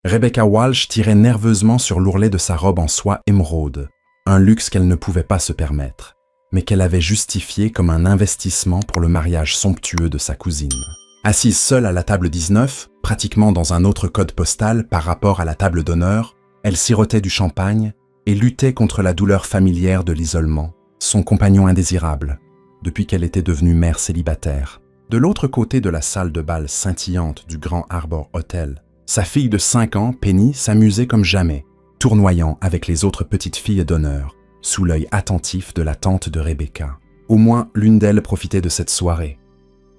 Rebecca Walsh tirait nerveusement sur l'ourlet de sa robe en soie émeraude, un luxe qu'elle ne pouvait pas se permettre, mais qu'elle avait justifié comme un investissement pour le mariage somptueux de sa cousine. Assise seule à la table 19, pratiquement dans un autre code postal par rapport à la table d'honneur, elle sirotait du champagne et luttait contre la douleur familière de l'isolement, son compagnon indésirable, depuis qu'elle était devenue mère célibataire. De l'autre côté de la salle de bal scintillante du Grand Harbor Hotel, sa fille de 5 ans, Penny, s'amusait comme jamais, tournoyant avec les autres petites filles d'honneur, sous l'œil attentif de la tante de Rebecca. Au moins, l'une d'elles profitait de cette soirée.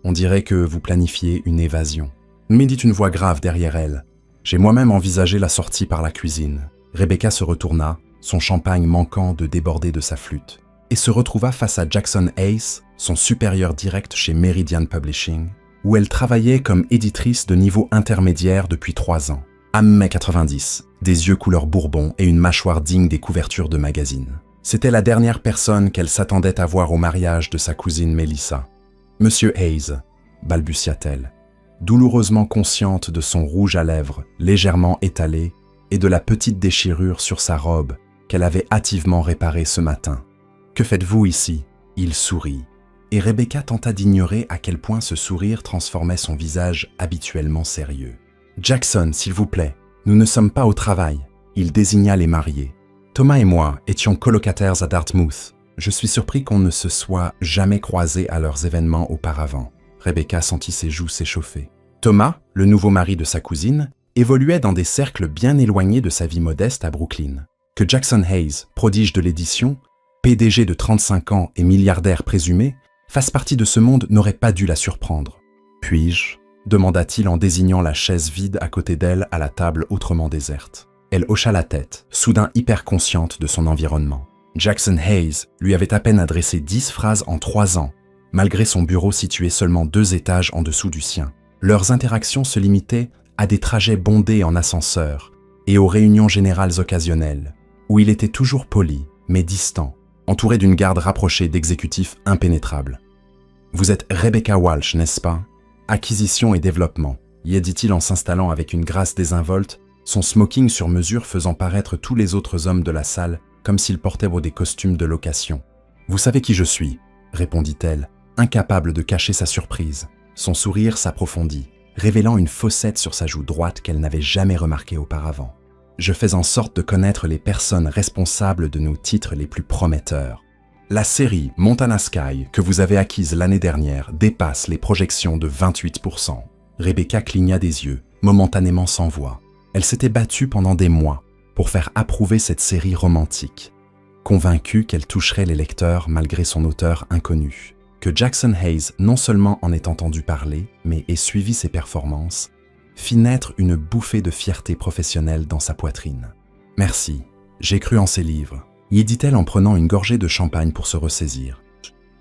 On dirait que vous planifiez une évasion. Mais dit une voix grave derrière elle. J'ai moi-même envisagé la sortie par la cuisine. Rebecca se retourna, son champagne manquant de déborder de sa flûte, et se retrouva face à Jackson Hayes, son supérieur direct chez Meridian Publishing, où elle travaillait comme éditrice de niveau intermédiaire depuis 3 ans. 1m90, des yeux couleur bourbon et une mâchoire digne des couvertures de magazines. C'était la dernière personne qu'elle s'attendait à voir au mariage de sa cousine Melissa. « Monsieur Hayes », balbutia-t-elle, douloureusement consciente de son rouge à lèvres légèrement étalé et de la petite déchirure sur sa robe qu'elle avait hâtivement réparée ce matin. « Que faites-vous ici ?» Il sourit, et Rebecca tenta d'ignorer à quel point ce sourire transformait son visage habituellement sérieux. « Jackson, s'il vous plaît, nous ne sommes pas au travail. » Il désigna les mariés. « Thomas et moi étions colocataires à Dartmouth. Je suis surpris qu'on ne se soit jamais croisés à leurs événements auparavant. » Rebecca sentit ses joues s'échauffer. Thomas, le nouveau mari de sa cousine, évoluait dans des cercles bien éloignés de sa vie modeste à Brooklyn. Que Jackson Hayes, prodige de l'édition, PDG de 35 ans et milliardaire présumé, fasse partie de ce monde n'aurait pas dû la surprendre. « Puis-je » demanda-t-il en désignant la chaise vide à côté d'elle à la table autrement déserte. Elle hocha la tête, soudain hyper consciente de son environnement. Jackson Hayes lui avait à peine adressé 10 phrases en 3 ans, malgré son bureau situé seulement 2 étages en dessous du sien. Leurs interactions se limitaient à des trajets bondés en ascenseur et aux réunions générales occasionnelles, où il était toujours poli, mais distant, entouré d'une garde rapprochée d'exécutifs impénétrables. « Vous êtes Rebecca Walsh, n'est-ce pas ? Acquisition et développement », y dit-il en s'installant avec une grâce désinvolte, son smoking sur mesure faisant paraître tous les autres hommes de la salle comme s'ils portaient des costumes de location. « Vous savez qui je suis ?» répondit-elle, incapable de cacher sa surprise. Son sourire s'approfondit, révélant une fossette sur sa joue droite qu'elle n'avait jamais remarquée auparavant. « Je fais en sorte de connaître les personnes responsables de nos titres les plus prometteurs. La série Montana Sky que vous avez acquise l'année dernière dépasse les projections de 28%. » Rebecca cligna des yeux, momentanément sans voix. Elle s'était battue pendant des mois pour faire approuver cette série romantique, convaincue qu'elle toucherait les lecteurs malgré son auteur inconnu. Que Jackson Hayes non seulement en ait entendu parler, mais ait suivi ses performances, fit naître une bouffée de fierté professionnelle dans sa poitrine. « Merci, j'ai cru en ces livres », y dit-elle en prenant une gorgée de champagne pour se ressaisir.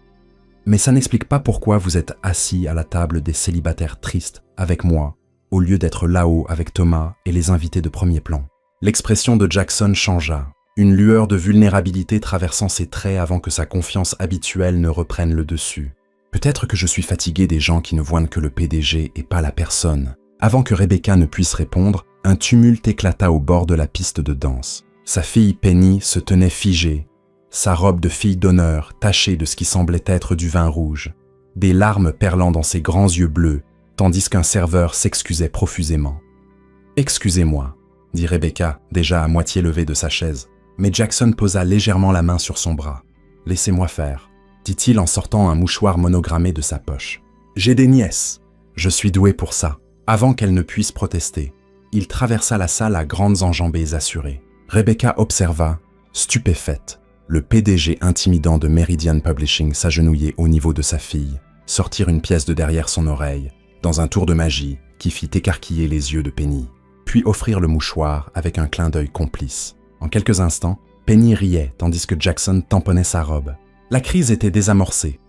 « Mais ça n'explique pas pourquoi vous êtes assis à la table des célibataires tristes avec moi, au lieu d'être là-haut avec Thomas et les invités de premier plan. » L'expression de Jackson changea, une lueur de vulnérabilité traversant ses traits avant que sa confiance habituelle ne reprenne le dessus. « Peut-être que je suis fatigué des gens qui ne voient que le PDG et pas la personne. » Avant que Rebecca ne puisse répondre, un tumulte éclata au bord de la piste de danse. Sa fille Penny se tenait figée, sa robe de fille d'honneur tachée de ce qui semblait être du vin rouge, des larmes perlant dans ses grands yeux bleus, tandis qu'un serveur s'excusait profusément. « Excusez-moi », dit Rebecca, déjà à moitié levée de sa chaise. Mais Jackson posa légèrement la main sur son bras. « Laissez-moi faire », dit-il en sortant un mouchoir monogrammé de sa poche. « J'ai des nièces. Je suis doué pour ça. » Avant qu'elle ne puisse protester, il traversa la salle à grandes enjambées assurées. Rebecca observa, stupéfaite, le PDG intimidant de Meridian Publishing s'agenouiller au niveau de sa fille, sortir une pièce de derrière son oreille, dans un tour de magie qui fit écarquiller les yeux de Penny, puis offrir le mouchoir avec un clin d'œil complice. En quelques instants, Penny riait tandis que Jackson tamponnait sa robe. La crise était désamorcée.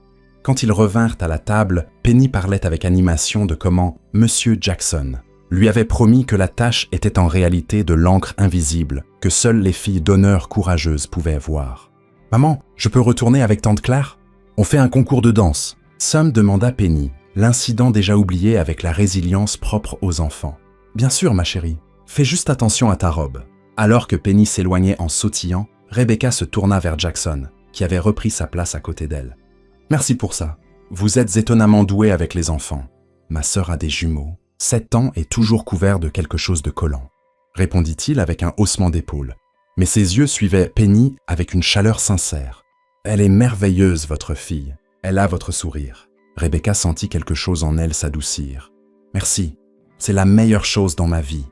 Quand ils revinrent à la table, Penny parlait avec animation de comment Monsieur Jackson lui avait promis que la tâche était en réalité de l'encre invisible que seules les filles d'honneur courageuses pouvaient voir. « Maman, je peux retourner avec tante Claire ? On fait un concours de danse. » Sam demanda Penny, l'incident déjà oublié avec la résilience propre aux enfants. « Bien sûr, ma chérie. Fais juste attention à ta robe. Alors que Penny s'éloignait en sautillant, Rebecca se tourna vers Jackson, qui avait repris sa place à côté d'elle. « Merci pour ça. Vous êtes étonnamment doué avec les enfants. Ma sœur a des jumeaux. 7 ans et toujours couvert de quelque chose de collant. » répondit-il avec un haussement d'épaule. Mais ses yeux suivaient Penny avec une chaleur sincère. « Elle est merveilleuse, votre fille. Elle a votre sourire. » Rebecca sentit quelque chose en elle s'adoucir. « Merci. C'est la meilleure chose dans ma vie. »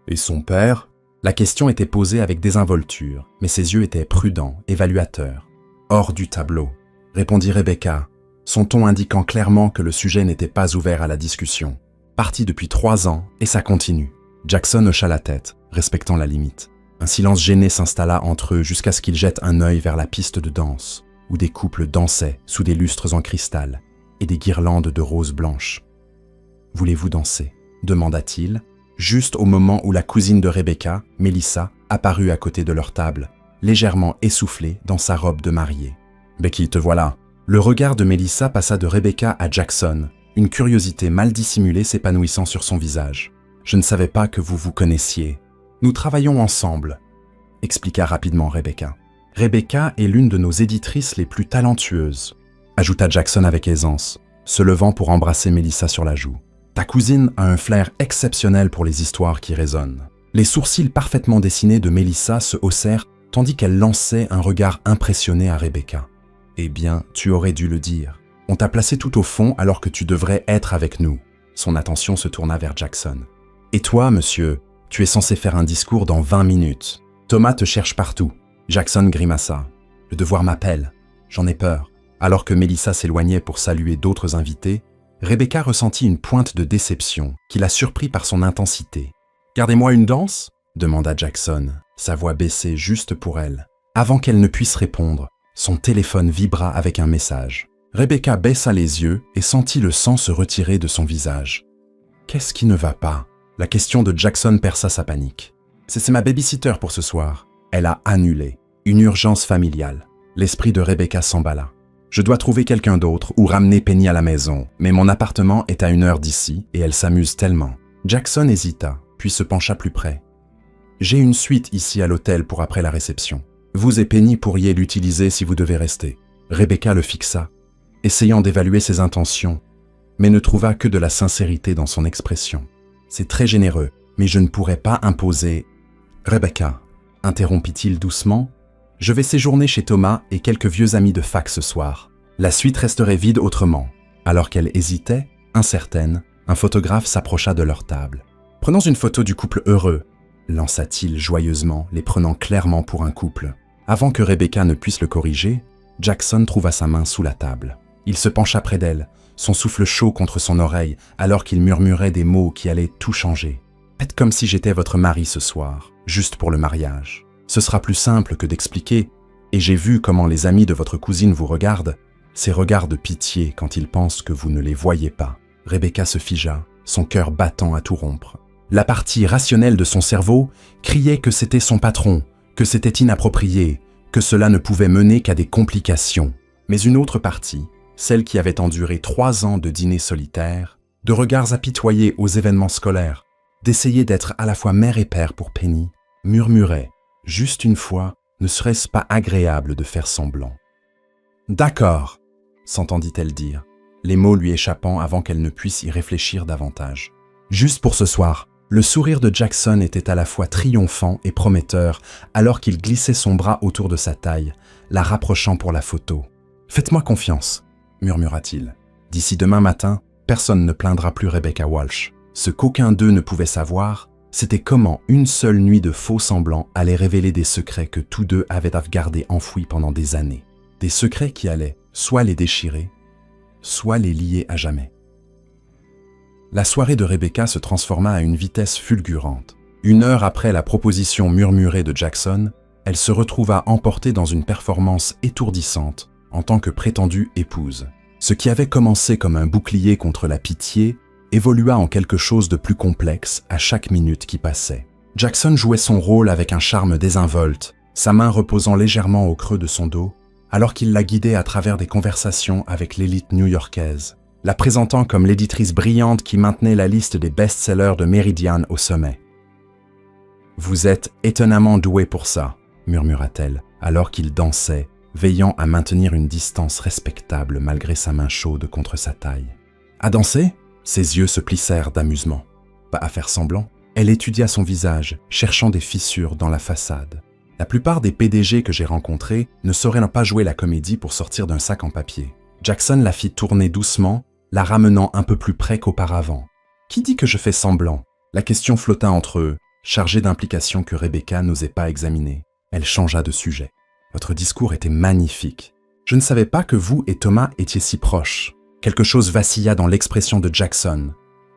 Et son père? La question était posée avec désinvolture, mais ses yeux étaient prudents, évaluateurs. « Hors du tableau, » répondit Rebecca, son ton indiquant clairement que le sujet n'était pas ouvert à la discussion. Parti depuis 3 ans, et ça continue. Jackson hocha la tête, respectant la limite. Un silence gêné s'installa entre eux jusqu'à ce qu'ils jettent un œil vers la piste de danse, où des couples dansaient sous des lustres en cristal et des guirlandes de roses blanches. « Voulez-vous danser ?» demanda-t-il, juste au moment où la cousine de Rebecca, Melissa, apparut à côté de leur table, légèrement essoufflée dans sa robe de mariée. « Becky, te voilà !» Le regard de Melissa passa de Rebecca à Jackson, une curiosité mal dissimulée s'épanouissant sur son visage. « Je ne savais pas que vous vous connaissiez. Nous travaillons ensemble, » expliqua rapidement Rebecca. « Rebecca est l'une de nos éditrices les plus talentueuses, » ajouta Jackson avec aisance, se levant pour embrasser Melissa sur la joue. « Ta cousine a un flair exceptionnel pour les histoires qui résonnent. » Les sourcils parfaitement dessinés de Melissa se haussèrent tandis qu'elle lançait un regard impressionné à Rebecca. « Eh bien, tu aurais dû le dire. On t'a placé tout au fond alors que tu devrais être avec nous. » Son attention se tourna vers Jackson. « Et toi, monsieur, tu es censé faire un discours dans 20 minutes. Thomas te cherche partout. » Jackson grimaça. « Le devoir m'appelle. J'en ai peur. » Alors que Melissa s'éloignait pour saluer d'autres invités, Rebecca ressentit une pointe de déception qui la surprit par son intensité. « Gardez-moi une danse ?» demanda Jackson, sa voix baissée juste pour elle. Avant qu'elle ne puisse répondre, son téléphone vibra avec un message. Rebecca baissa les yeux et sentit le sang se retirer de son visage. « Qu'est-ce qui ne va pas ?» La question de Jackson perça sa panique. « C'est ma babysitter pour ce soir. » Elle a annulé. Une urgence familiale. L'esprit de Rebecca s'emballa. « Je dois trouver quelqu'un d'autre ou ramener Penny à la maison, mais mon appartement est à 1 heure d'ici et elle s'amuse tellement. » Jackson hésita, puis se pencha plus près. « J'ai une suite ici à l'hôtel pour après la réception. Vous et Penny pourriez l'utiliser si vous devez rester. » Rebecca le fixa, essayant d'évaluer ses intentions, mais ne trouva que de la sincérité dans son expression. « C'est très généreux, mais je ne pourrais pas imposer... » « Rebecca, interrompit-il doucement, « je vais séjourner chez Thomas et quelques vieux amis de fac ce soir. La suite resterait vide autrement. » Alors qu'elle hésitait, incertaine, un photographe s'approcha de leur table. « Prenons une photo du couple heureux, » lança-t-il joyeusement, les prenant clairement pour un couple. Avant que Rebecca ne puisse le corriger, Jackson trouva sa main sous la table. Il se pencha près d'elle, son souffle chaud contre son oreille, alors qu'il murmurait des mots qui allaient tout changer. « Faites comme si j'étais votre mari ce soir, juste pour le mariage. Ce sera plus simple que d'expliquer, et j'ai vu comment les amis de votre cousine vous regardent, ces regards de pitié quand ils pensent que vous ne les voyez pas. » Rebecca se figea, son cœur battant à tout rompre. La partie rationnelle de son cerveau criait que c'était son patron, que c'était inapproprié, que cela ne pouvait mener qu'à des complications. Mais une autre partie, celle qui avait enduré 3 ans de dîners solitaires, de regards apitoyés aux événements scolaires, d'essayer d'être à la fois mère et père pour Penny, murmurait, juste une fois, ne serait-ce pas agréable de faire semblant. « D'accord !» s'entendit-elle dire, les mots lui échappant avant qu'elle ne puisse y réfléchir davantage. Juste pour ce soir, le sourire de Jackson était à la fois triomphant et prometteur alors qu'il glissait son bras autour de sa taille, la rapprochant pour la photo. « Faites-moi confiance !» murmura-t-il. « D'ici demain matin, personne ne plaindra plus Rebecca Walsh. » Ce qu'aucun d'eux ne pouvait savoir, c'était comment une seule nuit de faux semblants allait révéler des secrets que tous deux avaient gardés enfouis pendant des années. Des secrets qui allaient soit les déchirer, soit les lier à jamais. La soirée de Rebecca se transforma à une vitesse fulgurante. 1 heure après la proposition murmurée de Jackson, elle se retrouva emportée dans une performance étourdissante en tant que prétendue épouse. Ce qui avait commencé comme un bouclier contre la pitié évolua en quelque chose de plus complexe à chaque minute qui passait. Jackson jouait son rôle avec un charme désinvolte, sa main reposant légèrement au creux de son dos, alors qu'il la guidait à travers des conversations avec l'élite new-yorkaise, la présentant comme l'éditrice brillante qui maintenait la liste des best-sellers de Meridian au sommet. Vous êtes étonnamment doué pour ça, murmura-t-elle, alors qu'il dansait, veillant à maintenir une distance respectable malgré sa main chaude contre sa taille. À danser? Ses yeux se plissèrent d'amusement. Pas à faire semblant. Elle étudia son visage, cherchant des fissures dans la façade. La plupart des PDG que j'ai rencontrés ne sauraient pas jouer la comédie pour sortir d'un sac en papier. Jackson la fit tourner doucement, la ramenant un peu plus près qu'auparavant. Qui dit que je fais semblant? La question flotta entre eux, chargée d'implications que Rebecca n'osait pas examiner. Elle changea de sujet. Votre discours était magnifique. Je ne savais pas que vous et Thomas étiez si proches. Quelque chose vacilla dans l'expression de Jackson,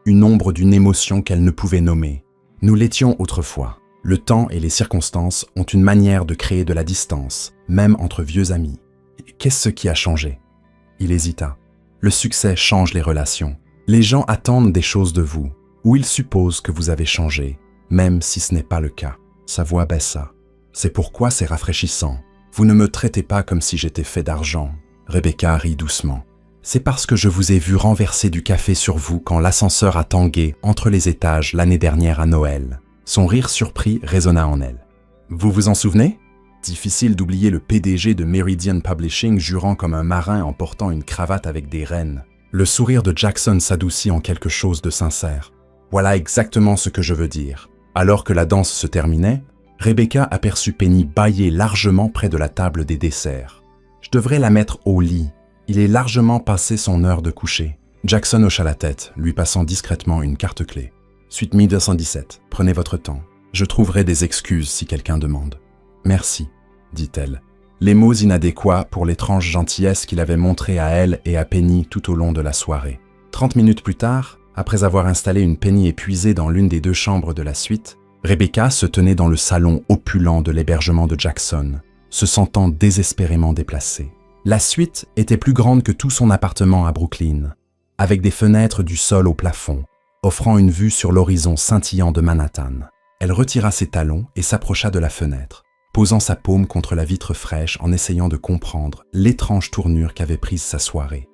une ombre d'une émotion qu'elle ne pouvait nommer. Nous l'étions autrefois. Le temps et les circonstances ont une manière de créer de la distance, même entre vieux amis. Qu'est-ce qui a changé? Il hésita. Le succès change les relations. Les gens attendent des choses de vous, ou ils supposent que vous avez changé, même si ce n'est pas le cas. Sa voix baissa. C'est pourquoi c'est rafraîchissant. Vous ne me traitez pas comme si j'étais fait d'argent. Rebecca rit doucement. C'est parce que je vous ai vu renverser du café sur vous quand l'ascenseur a tangué entre les étages l'année dernière à Noël. Son rire surpris résonna en elle. Vous vous en souvenez? Difficile d'oublier le PDG de Meridian Publishing jurant comme un marin en portant une cravate avec des rennes. Le sourire de Jackson s'adoucit en quelque chose de sincère. Voilà exactement ce que je veux dire. Alors que la danse se terminait, Rebecca aperçut Penny bâiller largement près de la table des desserts. Je devrais la mettre au lit. Il est largement passé son heure de coucher. Jackson hocha la tête, lui passant discrètement une carte-clé. Suite 1217, prenez votre temps. Je trouverai des excuses si quelqu'un demande. Merci, dit-elle. Les mots inadéquats pour l'étrange gentillesse qu'il avait montrée à elle et à Penny tout au long de la soirée. 30 minutes plus tard, après avoir installé une Penny épuisée dans l'une des deux chambres de la suite, Rebecca se tenait dans le salon opulent de l'hébergement de Jackson, se sentant désespérément déplacée. La suite était plus grande que tout son appartement à Brooklyn, avec des fenêtres du sol au plafond, offrant une vue sur l'horizon scintillant de Manhattan. Elle retira ses talons et s'approcha de la fenêtre, posant sa paume contre la vitre fraîche en essayant de comprendre l'étrange tournure qu'avait prise sa soirée.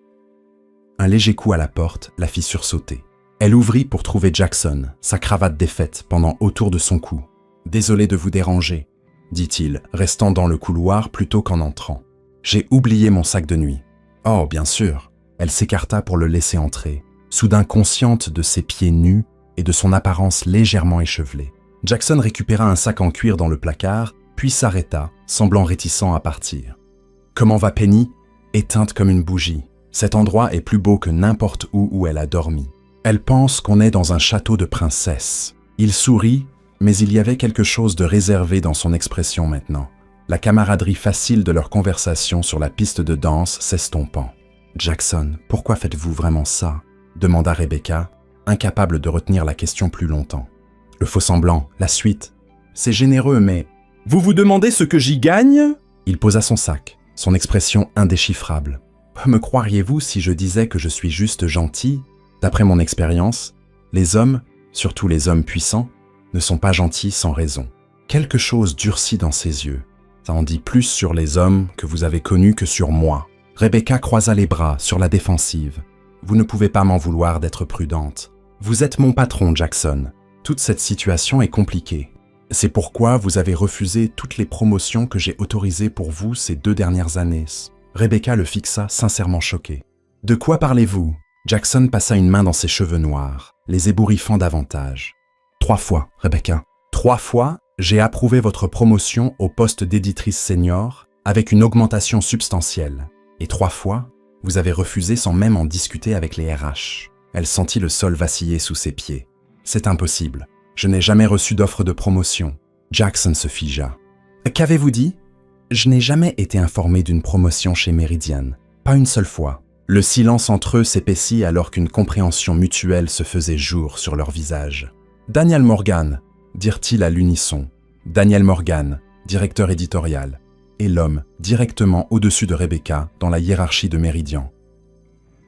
Un léger coup à la porte la fit sursauter. Elle ouvrit pour trouver Jackson, sa cravate défaite pendant autour de son cou. « Désolé de vous déranger », dit-il, restant dans le couloir plutôt qu'en entrant. « J'ai oublié mon sac de nuit. » « Oh, bien sûr !» Elle s'écarta pour le laisser entrer, soudain consciente de ses pieds nus et de son apparence légèrement échevelée. Jackson récupéra un sac en cuir dans le placard, puis s'arrêta, semblant réticent à partir. « Comment va Penny ?» Éteinte comme une bougie. Cet endroit est plus beau que n'importe où elle a dormi. Elle pense qu'on est dans un château de princesse. Il sourit, mais il y avait quelque chose de réservé dans son expression maintenant. La camaraderie facile de leur conversation sur la piste de danse s'estompant. « Jackson, pourquoi faites-vous vraiment ça ?» demanda Rebecca, incapable de retenir la question plus longtemps. Le faux-semblant, la suite. C'est généreux, mais... « Vous vous demandez ce que j'y gagne ?» Il posa son sac, son expression indéchiffrable. « Me croiriez-vous si je disais que je suis juste gentil ? D'après mon expérience, les hommes, surtout les hommes puissants, ne sont pas gentils sans raison. » Quelque chose durcit dans ses yeux. Ça en dit plus sur les hommes que vous avez connus que sur moi. Rebecca croisa les bras, sur la défensive. Vous ne pouvez pas m'en vouloir d'être prudente. Vous êtes mon patron, Jackson. Toute cette situation est compliquée. C'est pourquoi vous avez refusé toutes les promotions que j'ai autorisées pour vous ces 2 dernières années. Rebecca le fixa, sincèrement choquée. « De quoi parlez-vous » Jackson passa une main dans ses cheveux noirs, les ébouriffant davantage. « 3 fois, Rebecca. 3 fois, j'ai approuvé votre promotion au poste d'éditrice senior avec une augmentation substantielle. Et 3 fois, vous avez refusé sans même en discuter avec les RH. » Elle sentit le sol vaciller sous ses pieds. « C'est impossible. Je n'ai jamais reçu d'offre de promotion. » Jackson se figea. « Qu'avez-vous dit ?»« Je n'ai jamais été informé d'une promotion chez Meridian. Pas une seule fois. » Le silence entre eux s'épaissit alors qu'une compréhension mutuelle se faisait jour sur leurs visages. « Daniel Morgan !» dirent-ils à l'unisson. Daniel Morgan, directeur éditorial, et l'homme directement au-dessus de Rebecca dans la hiérarchie de Meridian.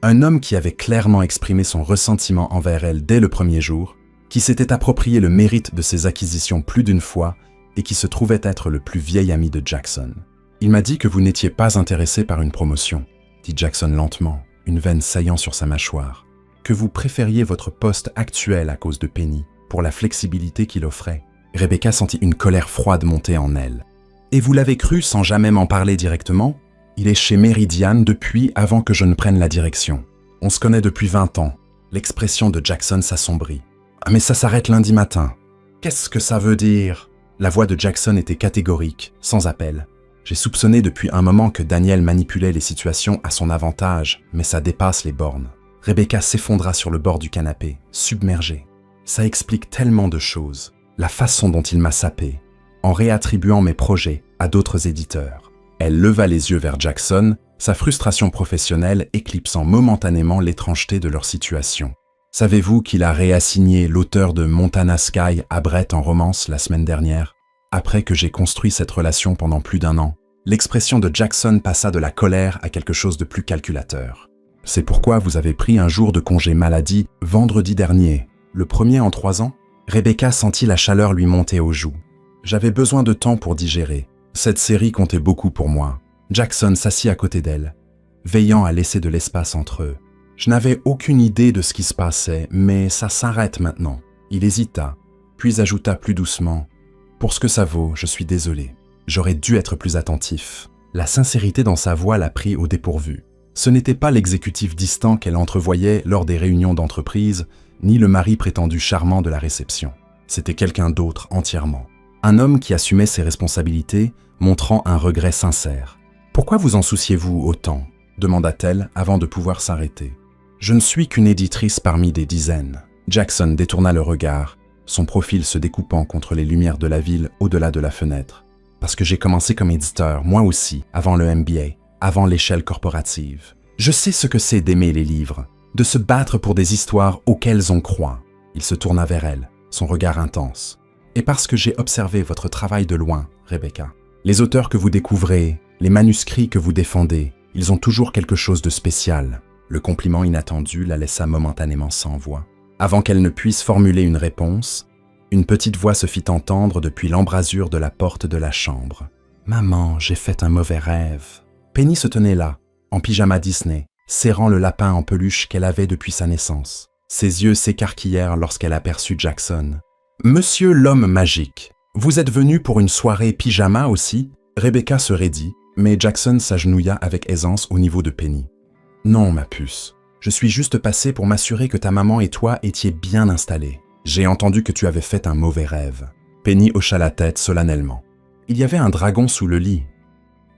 Un homme qui avait clairement exprimé son ressentiment envers elle dès le premier jour, qui s'était approprié le mérite de ses acquisitions plus d'une fois et qui se trouvait être le plus vieil ami de Jackson. « Il m'a dit que vous n'étiez pas intéressé par une promotion, » dit Jackson lentement, une veine saillant sur sa mâchoire, « que vous préfériez votre poste actuel à cause de Penny, pour la flexibilité qu'il offrait. Rebecca sentit une colère froide monter en elle. Et vous l'avez cru sans jamais m'en parler directement? Il est chez Meridian depuis avant que je ne prenne la direction. On se connaît depuis 20 ans. L'expression de Jackson s'assombrit. Ah, mais ça s'arrête lundi matin. Qu'est-ce que ça veut dire? La voix de Jackson était catégorique, sans appel. J'ai soupçonné depuis un moment que Daniel manipulait les situations à son avantage, mais ça dépasse les bornes. Rebecca s'effondra sur le bord du canapé, submergée. Ça explique tellement de choses. La façon dont il m'a sapé, en réattribuant mes projets à d'autres éditeurs. Elle leva les yeux vers Jackson, sa frustration professionnelle éclipsant momentanément l'étrangeté de leur situation. Savez-vous qu'il a réassigné l'auteur de Montana Sky à Brett en romance la semaine dernière? Après que j'ai construit cette relation pendant plus d'1 an, l'expression de Jackson passa de la colère à quelque chose de plus calculateur. C'est pourquoi vous avez pris un jour de congé maladie vendredi dernier, le premier en 3 ans? Rebecca sentit la chaleur lui monter aux joues. J'avais besoin de temps pour digérer. Cette série comptait beaucoup pour moi. Jackson s'assit à côté d'elle, veillant à laisser de l'espace entre eux. Je n'avais aucune idée de ce qui se passait, mais ça s'arrête maintenant. Il hésita, puis ajouta plus doucement « Pour ce que ça vaut, je suis désolé. J'aurais dû être plus attentif. » La sincérité dans sa voix l'a pris au dépourvu. Ce n'était pas l'exécutif distant qu'elle entrevoyait lors des réunions d'entreprise, ni le mari prétendu charmant de la réception. C'était quelqu'un d'autre entièrement. Un homme qui assumait ses responsabilités, montrant un regret sincère. « Pourquoi vous en souciez-vous autant ?» demanda-t-elle avant de pouvoir s'arrêter. « Je ne suis qu'une éditrice parmi des dizaines. » Jackson détourna le regard, son profil se découpant contre les lumières de la ville au-delà de la fenêtre. « Parce que j'ai commencé comme éditeur, moi aussi, avant le MBA, avant l'échelle corporative. Je sais ce que c'est d'aimer les livres, de se battre pour des histoires auxquelles on croit. » Il se tourna vers elle, son regard intense. « Et parce que j'ai observé votre travail de loin, Rebecca. Les auteurs que vous découvrez, les manuscrits que vous défendez, ils ont toujours quelque chose de spécial. » Le compliment inattendu la laissa momentanément sans voix. Avant qu'elle ne puisse formuler une réponse, une petite voix se fit entendre depuis l'embrasure de la porte de la chambre. « Maman, j'ai fait un mauvais rêve. » Penny se tenait là, en pyjama Disney, serrant le lapin en peluche qu'elle avait depuis sa naissance. Ses yeux s'écarquillèrent lorsqu'elle aperçut Jackson. « Monsieur l'homme magique, vous êtes venu pour une soirée pyjama aussi ?» Rebecca se raidit, mais Jackson s'agenouilla avec aisance au niveau de Penny. « Non, ma puce. Je suis juste passé pour m'assurer que ta maman et toi étiez bien installés. J'ai entendu que tu avais fait un mauvais rêve. » Penny hocha la tête solennellement. « Il y avait un dragon sous le lit. »«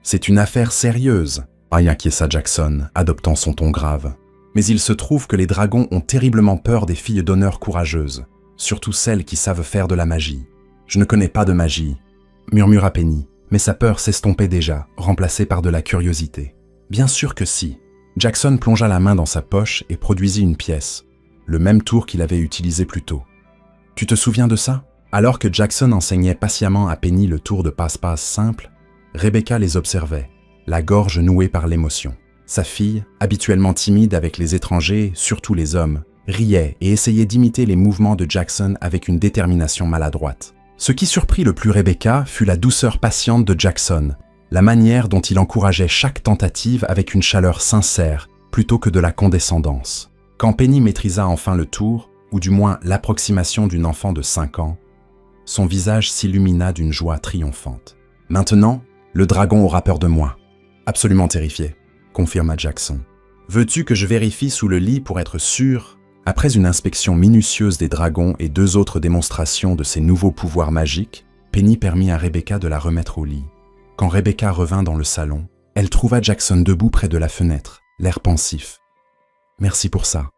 C'est une affaire sérieuse. » acquiesça Jackson, adoptant son ton grave. « Mais il se trouve que les dragons ont terriblement peur des filles d'honneur courageuses, surtout celles qui savent faire de la magie. Je ne connais pas de magie, » murmura Penny, mais sa peur s'estompait déjà, remplacée par de la curiosité. « Bien sûr que si. » Jackson plongea la main dans sa poche et produisit une pièce, le même tour qu'il avait utilisé plus tôt. « Tu te souviens de ça ?» Alors que Jackson enseignait patiemment à Penny le tour de passe-passe simple, Rebecca les observait, la gorge nouée par l'émotion. Sa fille, habituellement timide avec les étrangers, surtout les hommes, riait et essayait d'imiter les mouvements de Jackson avec une détermination maladroite. Ce qui surprit le plus Rebecca fut la douceur patiente de Jackson, la manière dont il encourageait chaque tentative avec une chaleur sincère plutôt que de la condescendance. Quand Penny maîtrisa enfin le tour, ou du moins l'approximation d'une enfant de 5 ans, son visage s'illumina d'une joie triomphante. « Maintenant, le dragon aura peur de moi. »« Absolument terrifié, » confirma Jackson. « Veux-tu que je vérifie sous le lit pour être sûr ?» Après une inspection minutieuse des dragons et 2 autres démonstrations de ses nouveaux pouvoirs magiques, Penny permit à Rebecca de la remettre au lit. Quand Rebecca revint dans le salon, elle trouva Jackson debout près de la fenêtre, l'air pensif. « Merci pour ça, »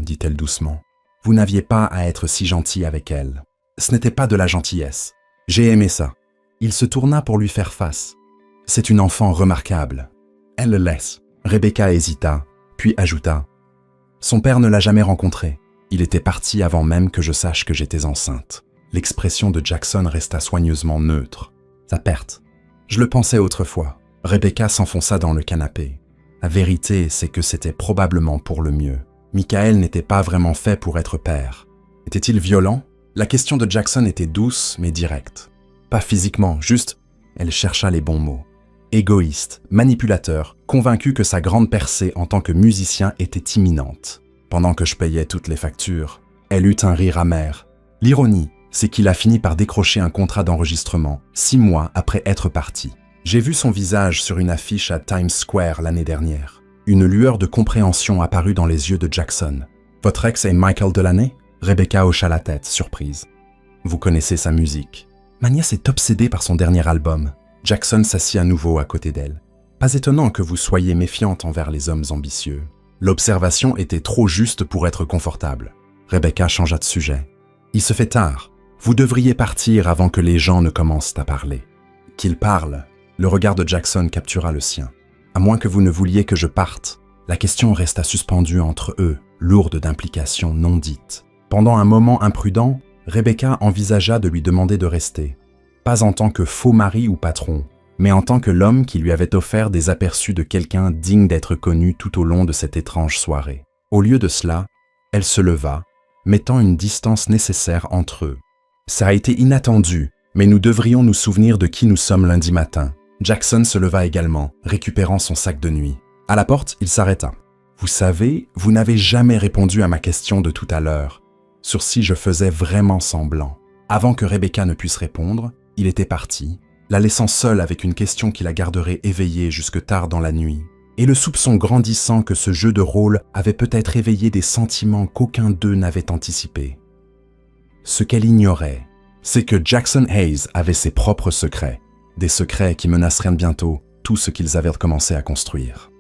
dit-elle doucement. « Vous n'aviez pas à être si gentil avec elle. Ce n'était pas de la gentillesse. J'ai aimé ça. » Il se tourna pour lui faire face. « C'est une enfant remarquable. » Elle le laisse. Rebecca hésita, puis ajouta. « Son père ne l'a jamais rencontré. Il était parti avant même que je sache que j'étais enceinte. » L'expression de Jackson resta soigneusement neutre. Sa perte. Je le pensais autrefois. Rebecca s'enfonça dans le canapé. La vérité, c'est que c'était probablement pour le mieux. Michael n'était pas vraiment fait pour être père. Était-il violent? La question de Jackson était douce mais directe. Pas physiquement, juste, elle chercha les bons mots. Égoïste, manipulateur, convaincu que sa grande percée en tant que musicien était imminente. Pendant que je payais toutes les factures, elle eut un rire amer. L'ironie, c'est qu'il a fini par décrocher un contrat d'enregistrement 6 mois après être parti. J'ai vu son visage sur une affiche à Times Square l'année dernière. Une lueur de compréhension apparut dans les yeux de Jackson. « Votre ex est Michael Delaney ?» Rebecca hocha la tête, surprise. « Vous connaissez sa musique. » Ma nièce est obsédée par son dernier album. Jackson s'assit à nouveau à côté d'elle. « Pas étonnant que vous soyez méfiante envers les hommes ambitieux. » L'observation était trop juste pour être confortable. Rebecca changea de sujet. « Il se fait tard. Vous devriez partir avant que les gens ne commencent à parler. » « Qu'ils parlent. » Le regard de Jackson captura le sien. « À moins que vous ne vouliez que je parte. » La question resta suspendue entre eux, lourde d'implications non dites. Pendant un moment imprudent, Rebecca envisagea de lui demander de rester. Pas en tant que faux mari ou patron, mais en tant que l'homme qui lui avait offert des aperçus de quelqu'un digne d'être connu tout au long de cette étrange soirée. Au lieu de cela, elle se leva, mettant une distance nécessaire entre eux. « Ça a été inattendu, mais nous devrions nous souvenir de qui nous sommes lundi matin. » Jackson se leva également, récupérant son sac de nuit. À la porte, il s'arrêta. « Vous savez, vous n'avez jamais répondu à ma question de tout à l'heure, sur si je faisais vraiment semblant. » Avant que Rebecca ne puisse répondre, il était parti, la laissant seule avec une question qui la garderait éveillée jusque tard dans la nuit, et le soupçon grandissant que ce jeu de rôle avait peut-être éveillé des sentiments qu'aucun d'eux n'avait anticipés. Ce qu'elle ignorait, c'est que Jackson Hayes avait ses propres secrets, des secrets qui menaceraient bientôt tout ce qu'ils avaient commencé à construire.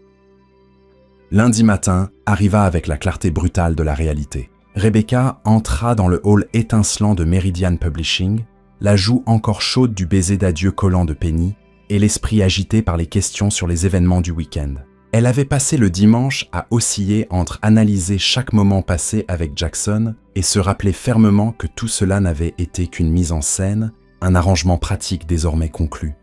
Lundi matin arriva avec la clarté brutale de la réalité. Rebecca entra dans le hall étincelant de Meridian Publishing, la joue encore chaude du baiser d'adieu collant de Penny et l'esprit agité par les questions sur les événements du week-end. Elle avait passé le dimanche à osciller entre analyser chaque moment passé avec Jackson et se rappeler fermement que tout cela n'avait été qu'une mise en scène, un arrangement pratique désormais conclu.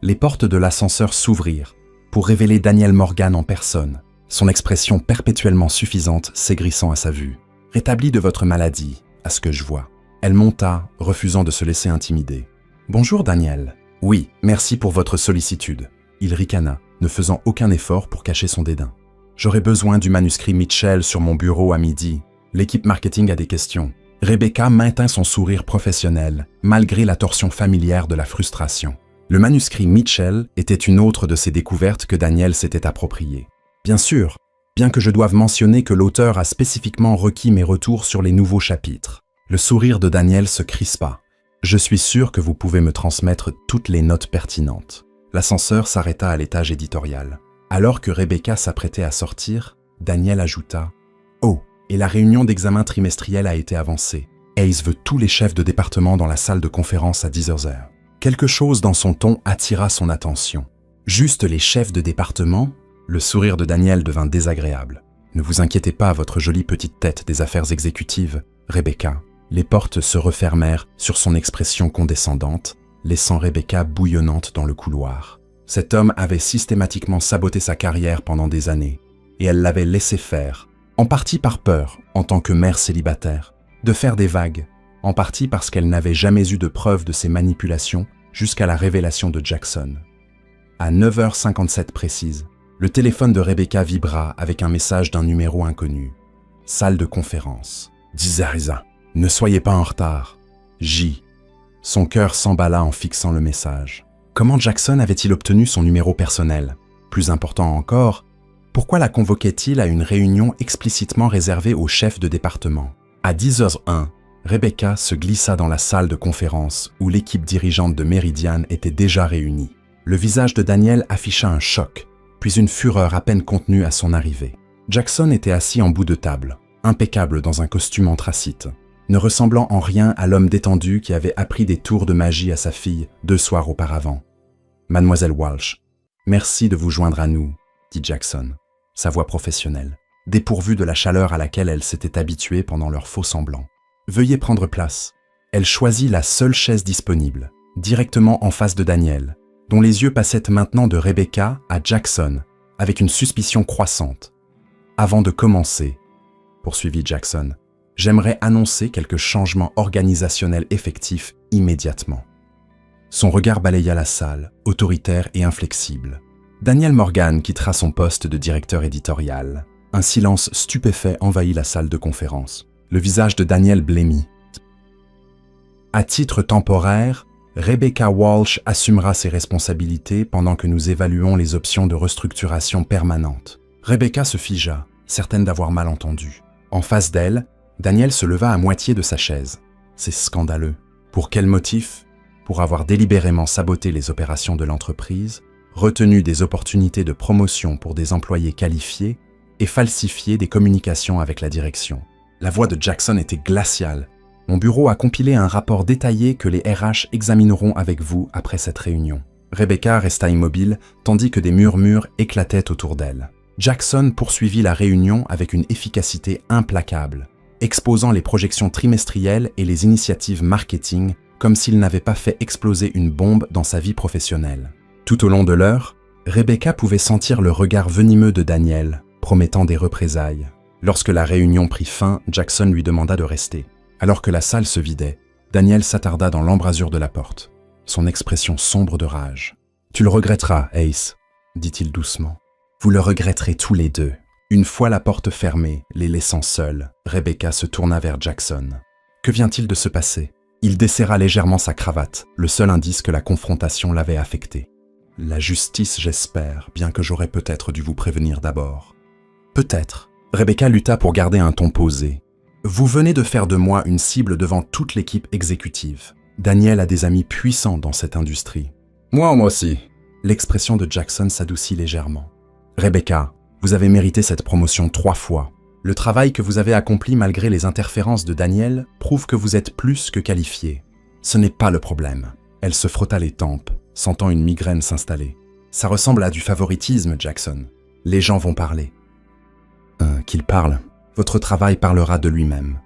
Les portes de l'ascenseur s'ouvrirent pour révéler Daniel Morgan en personne, son expression perpétuellement suffisante s'aigrissant à sa vue. « Rétabli de votre maladie, à ce que je vois. » Elle monta, refusant de se laisser intimider. « Bonjour Daniel. »« Oui, merci pour votre sollicitude. » Il ricana, ne faisant aucun effort pour cacher son dédain. « J'aurais besoin du manuscrit Mitchell sur mon bureau à midi. L'équipe marketing a des questions. » Rebecca maintint son sourire professionnel, malgré la torsion familière de la frustration. Le manuscrit Mitchell était une autre de ses découvertes que Daniel s'était appropriée. Bien sûr, bien que je doive mentionner que l'auteur a spécifiquement requis mes retours sur les nouveaux chapitres. Le sourire de Daniel se crispa. « Je suis sûr que vous pouvez me transmettre toutes les notes pertinentes. » L'ascenseur s'arrêta à l'étage éditorial. Alors que Rebecca s'apprêtait à sortir, Daniel ajouta « Oh, et la réunion d'examen trimestriel a été avancée. Hayes veut tous les chefs de département dans la salle de conférence à 10h. » Quelque chose dans son ton attira son attention. « Juste les chefs de département ?» Le sourire de Daniel devint désagréable. « Ne vous inquiétez pas, votre jolie petite tête des affaires exécutives, Rebecca. » Les portes se refermèrent sur son expression condescendante, laissant Rebecca bouillonnante dans le couloir. Cet homme avait systématiquement saboté sa carrière pendant des années, et elle l'avait laissé faire, en partie par peur, en tant que mère célibataire, de faire des vagues, en partie parce qu'elle n'avait jamais eu de preuve de ses manipulations jusqu'à la révélation de Jackson. À 9h57 précise, le téléphone de Rebecca vibra avec un message d'un numéro inconnu. Salle de conférence. Dizariza. Ne soyez pas en retard. J. Son cœur s'emballa en fixant le message. Comment Jackson avait-il obtenu son numéro personnel? Plus important encore, pourquoi la convoquait-il à une réunion explicitement réservée au chef de département? À 10h01, Rebecca se glissa dans la salle de conférence où l'équipe dirigeante de Meridian était déjà réunie. Le visage de Daniel afficha un choc, puis une fureur à peine contenue à son arrivée. Jackson était assis en bout de table, impeccable dans un costume anthracite, ne ressemblant en rien à l'homme détendu qui avait appris des tours de magie à sa fille 2 soirs auparavant. « Mademoiselle Walsh, merci de vous joindre à nous, » dit Jackson, sa voix professionnelle, dépourvue de la chaleur à laquelle elle s'était habituée pendant leur faux semblant. « Veuillez prendre place. » Elle choisit la seule chaise disponible, directement en face de Daniel, dont les yeux passaient maintenant de Rebecca à Jackson, avec une suspicion croissante. « Avant de commencer, » poursuivit Jackson, « j'aimerais annoncer quelques changements organisationnels effectifs immédiatement. » Son regard balaya la salle, autoritaire et inflexible. Daniel Morgan quittera son poste de directeur éditorial. Un silence stupéfait envahit la salle de conférence. Le visage de Daniel blêmit. À titre temporaire, Rebecca Walsh assumera ses responsabilités pendant que nous évaluons les options de restructuration permanente. Rebecca se figea, certaine d'avoir mal entendu. En face d'elle, Daniel se leva à moitié de sa chaise. C'est scandaleux. Pour quel motif? Pour avoir délibérément saboté les opérations de l'entreprise, retenu des opportunités de promotion pour des employés qualifiés et falsifié des communications avec la direction. La voix de Jackson était glaciale. Mon bureau a compilé un rapport détaillé que les RH examineront avec vous après cette réunion. Rebecca resta immobile, tandis que des murmures éclataient autour d'elle. Jackson poursuivit la réunion avec une efficacité implacable, exposant les projections trimestrielles et les initiatives marketing comme s'il n'avait pas fait exploser une bombe dans sa vie professionnelle. Tout au long de l'heure, Rebecca pouvait sentir le regard venimeux de Daniel, promettant des représailles. Lorsque la réunion prit fin, Jackson lui demanda de rester. Alors que la salle se vidait, Daniel s'attarda dans l'embrasure de la porte, son expression sombre de rage. « Tu le regretteras, Ace, » dit-il doucement. « Vous le regretterez tous les deux. » Une fois la porte fermée, les laissant seuls, Rebecca se tourna vers Jackson. « Que vient-il de se passer ?» Il desserra légèrement sa cravate, le seul indice que la confrontation l'avait affecté. « La justice, j'espère, bien que j'aurais peut-être dû vous prévenir d'abord. »« Peut-être. » Rebecca lutta pour garder un ton posé. « Vous venez de faire de moi une cible devant toute l'équipe exécutive. Daniel a des amis puissants dans cette industrie. »« Moi aussi. » L'expression de Jackson s'adoucit légèrement. « Rebecca, vous avez mérité cette promotion 3 fois. Le travail que vous avez accompli malgré les interférences de Daniel prouve que vous êtes plus que qualifiée. Ce n'est pas le problème. » Elle se frotta les tempes, sentant une migraine s'installer. « Ça ressemble à du favoritisme, Jackson. Les gens vont parler. » Qu'ils parlent. Votre travail parlera de lui-même.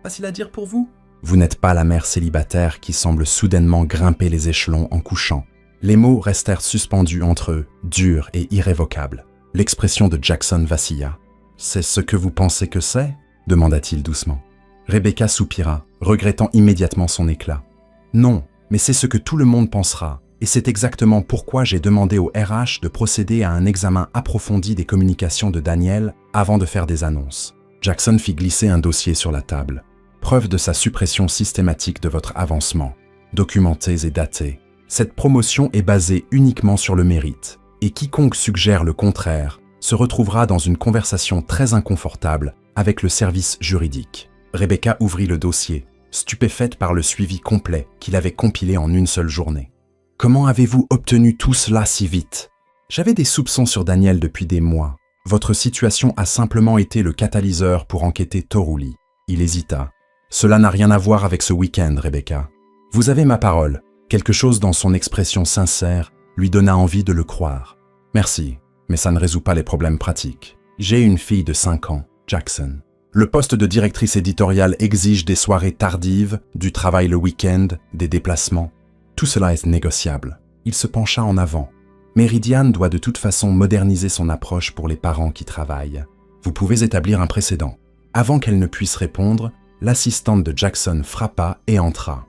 Facile à dire pour vous? Vous n'êtes pas la mère célibataire qui semble soudainement grimper les échelons en couchant. Les mots restèrent suspendus entre eux, durs et irrévocables. L'expression de Jackson vacilla. « C'est ce que vous pensez que c'est » demanda-t-il doucement. Rebecca soupira, regrettant immédiatement son éclat. « Non, mais c'est ce que tout le monde pensera, et c'est exactement pourquoi j'ai demandé au RH de procéder à un examen approfondi des communications de Daniel avant de faire des annonces. » Jackson fit glisser un dossier sur la table. Preuve de sa suppression systématique de votre avancement. Documentés et datés. Cette promotion est basée uniquement sur le mérite, et quiconque suggère le contraire se retrouvera dans une conversation très inconfortable avec le service juridique. Rebecca ouvrit le dossier, stupéfaite par le suivi complet qu'il avait compilé en une seule journée. « Comment avez-vous obtenu tout cela si vite ?» J'avais des soupçons sur Daniel depuis des mois. Votre situation a simplement été le catalyseur pour enquêter Toruli. Il hésita. Cela n'a rien à voir avec ce week-end, Rebecca. Vous avez ma parole. Quelque chose dans son expression sincère lui donna envie de le croire. Merci, mais ça ne résout pas les problèmes pratiques. J'ai une fille de 5 ans, Jackson. Le poste de directrice éditoriale exige des soirées tardives, du travail le week-end, des déplacements. Tout cela est négociable. Il se pencha en avant. Meridian doit de toute façon moderniser son approche pour les parents qui travaillent. Vous pouvez établir un précédent. Avant qu'elle ne puisse répondre, l'assistante de Jackson frappa et entra.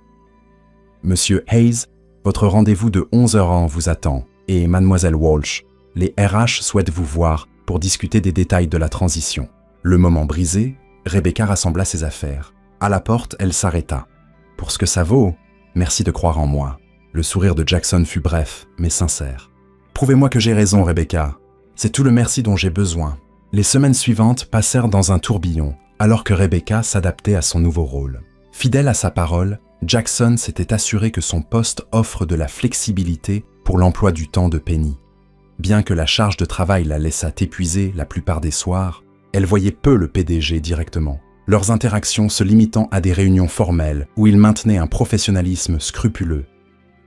« Monsieur Hayes, votre rendez-vous de 11h vous attend, et Mademoiselle Walsh, les RH souhaitent vous voir pour discuter des détails de la transition. » Le moment brisé, Rebecca rassembla ses affaires. À la porte, elle s'arrêta. « Pour ce que ça vaut, merci de croire en moi. » Le sourire de Jackson fut bref, mais sincère. « Prouvez-moi que j'ai raison, Rebecca. C'est tout le merci dont j'ai besoin. » Les semaines suivantes passèrent dans un tourbillon, alors que Rebecca s'adaptait à son nouveau rôle. Fidèle à sa parole, Jackson s'était assuré que son poste offre de la flexibilité pour l'emploi du temps de Penny. Bien que la charge de travail la laissât épuisée la plupart des soirs, elle voyait peu le PDG directement, leurs interactions se limitant à des réunions formelles où il maintenait un professionnalisme scrupuleux.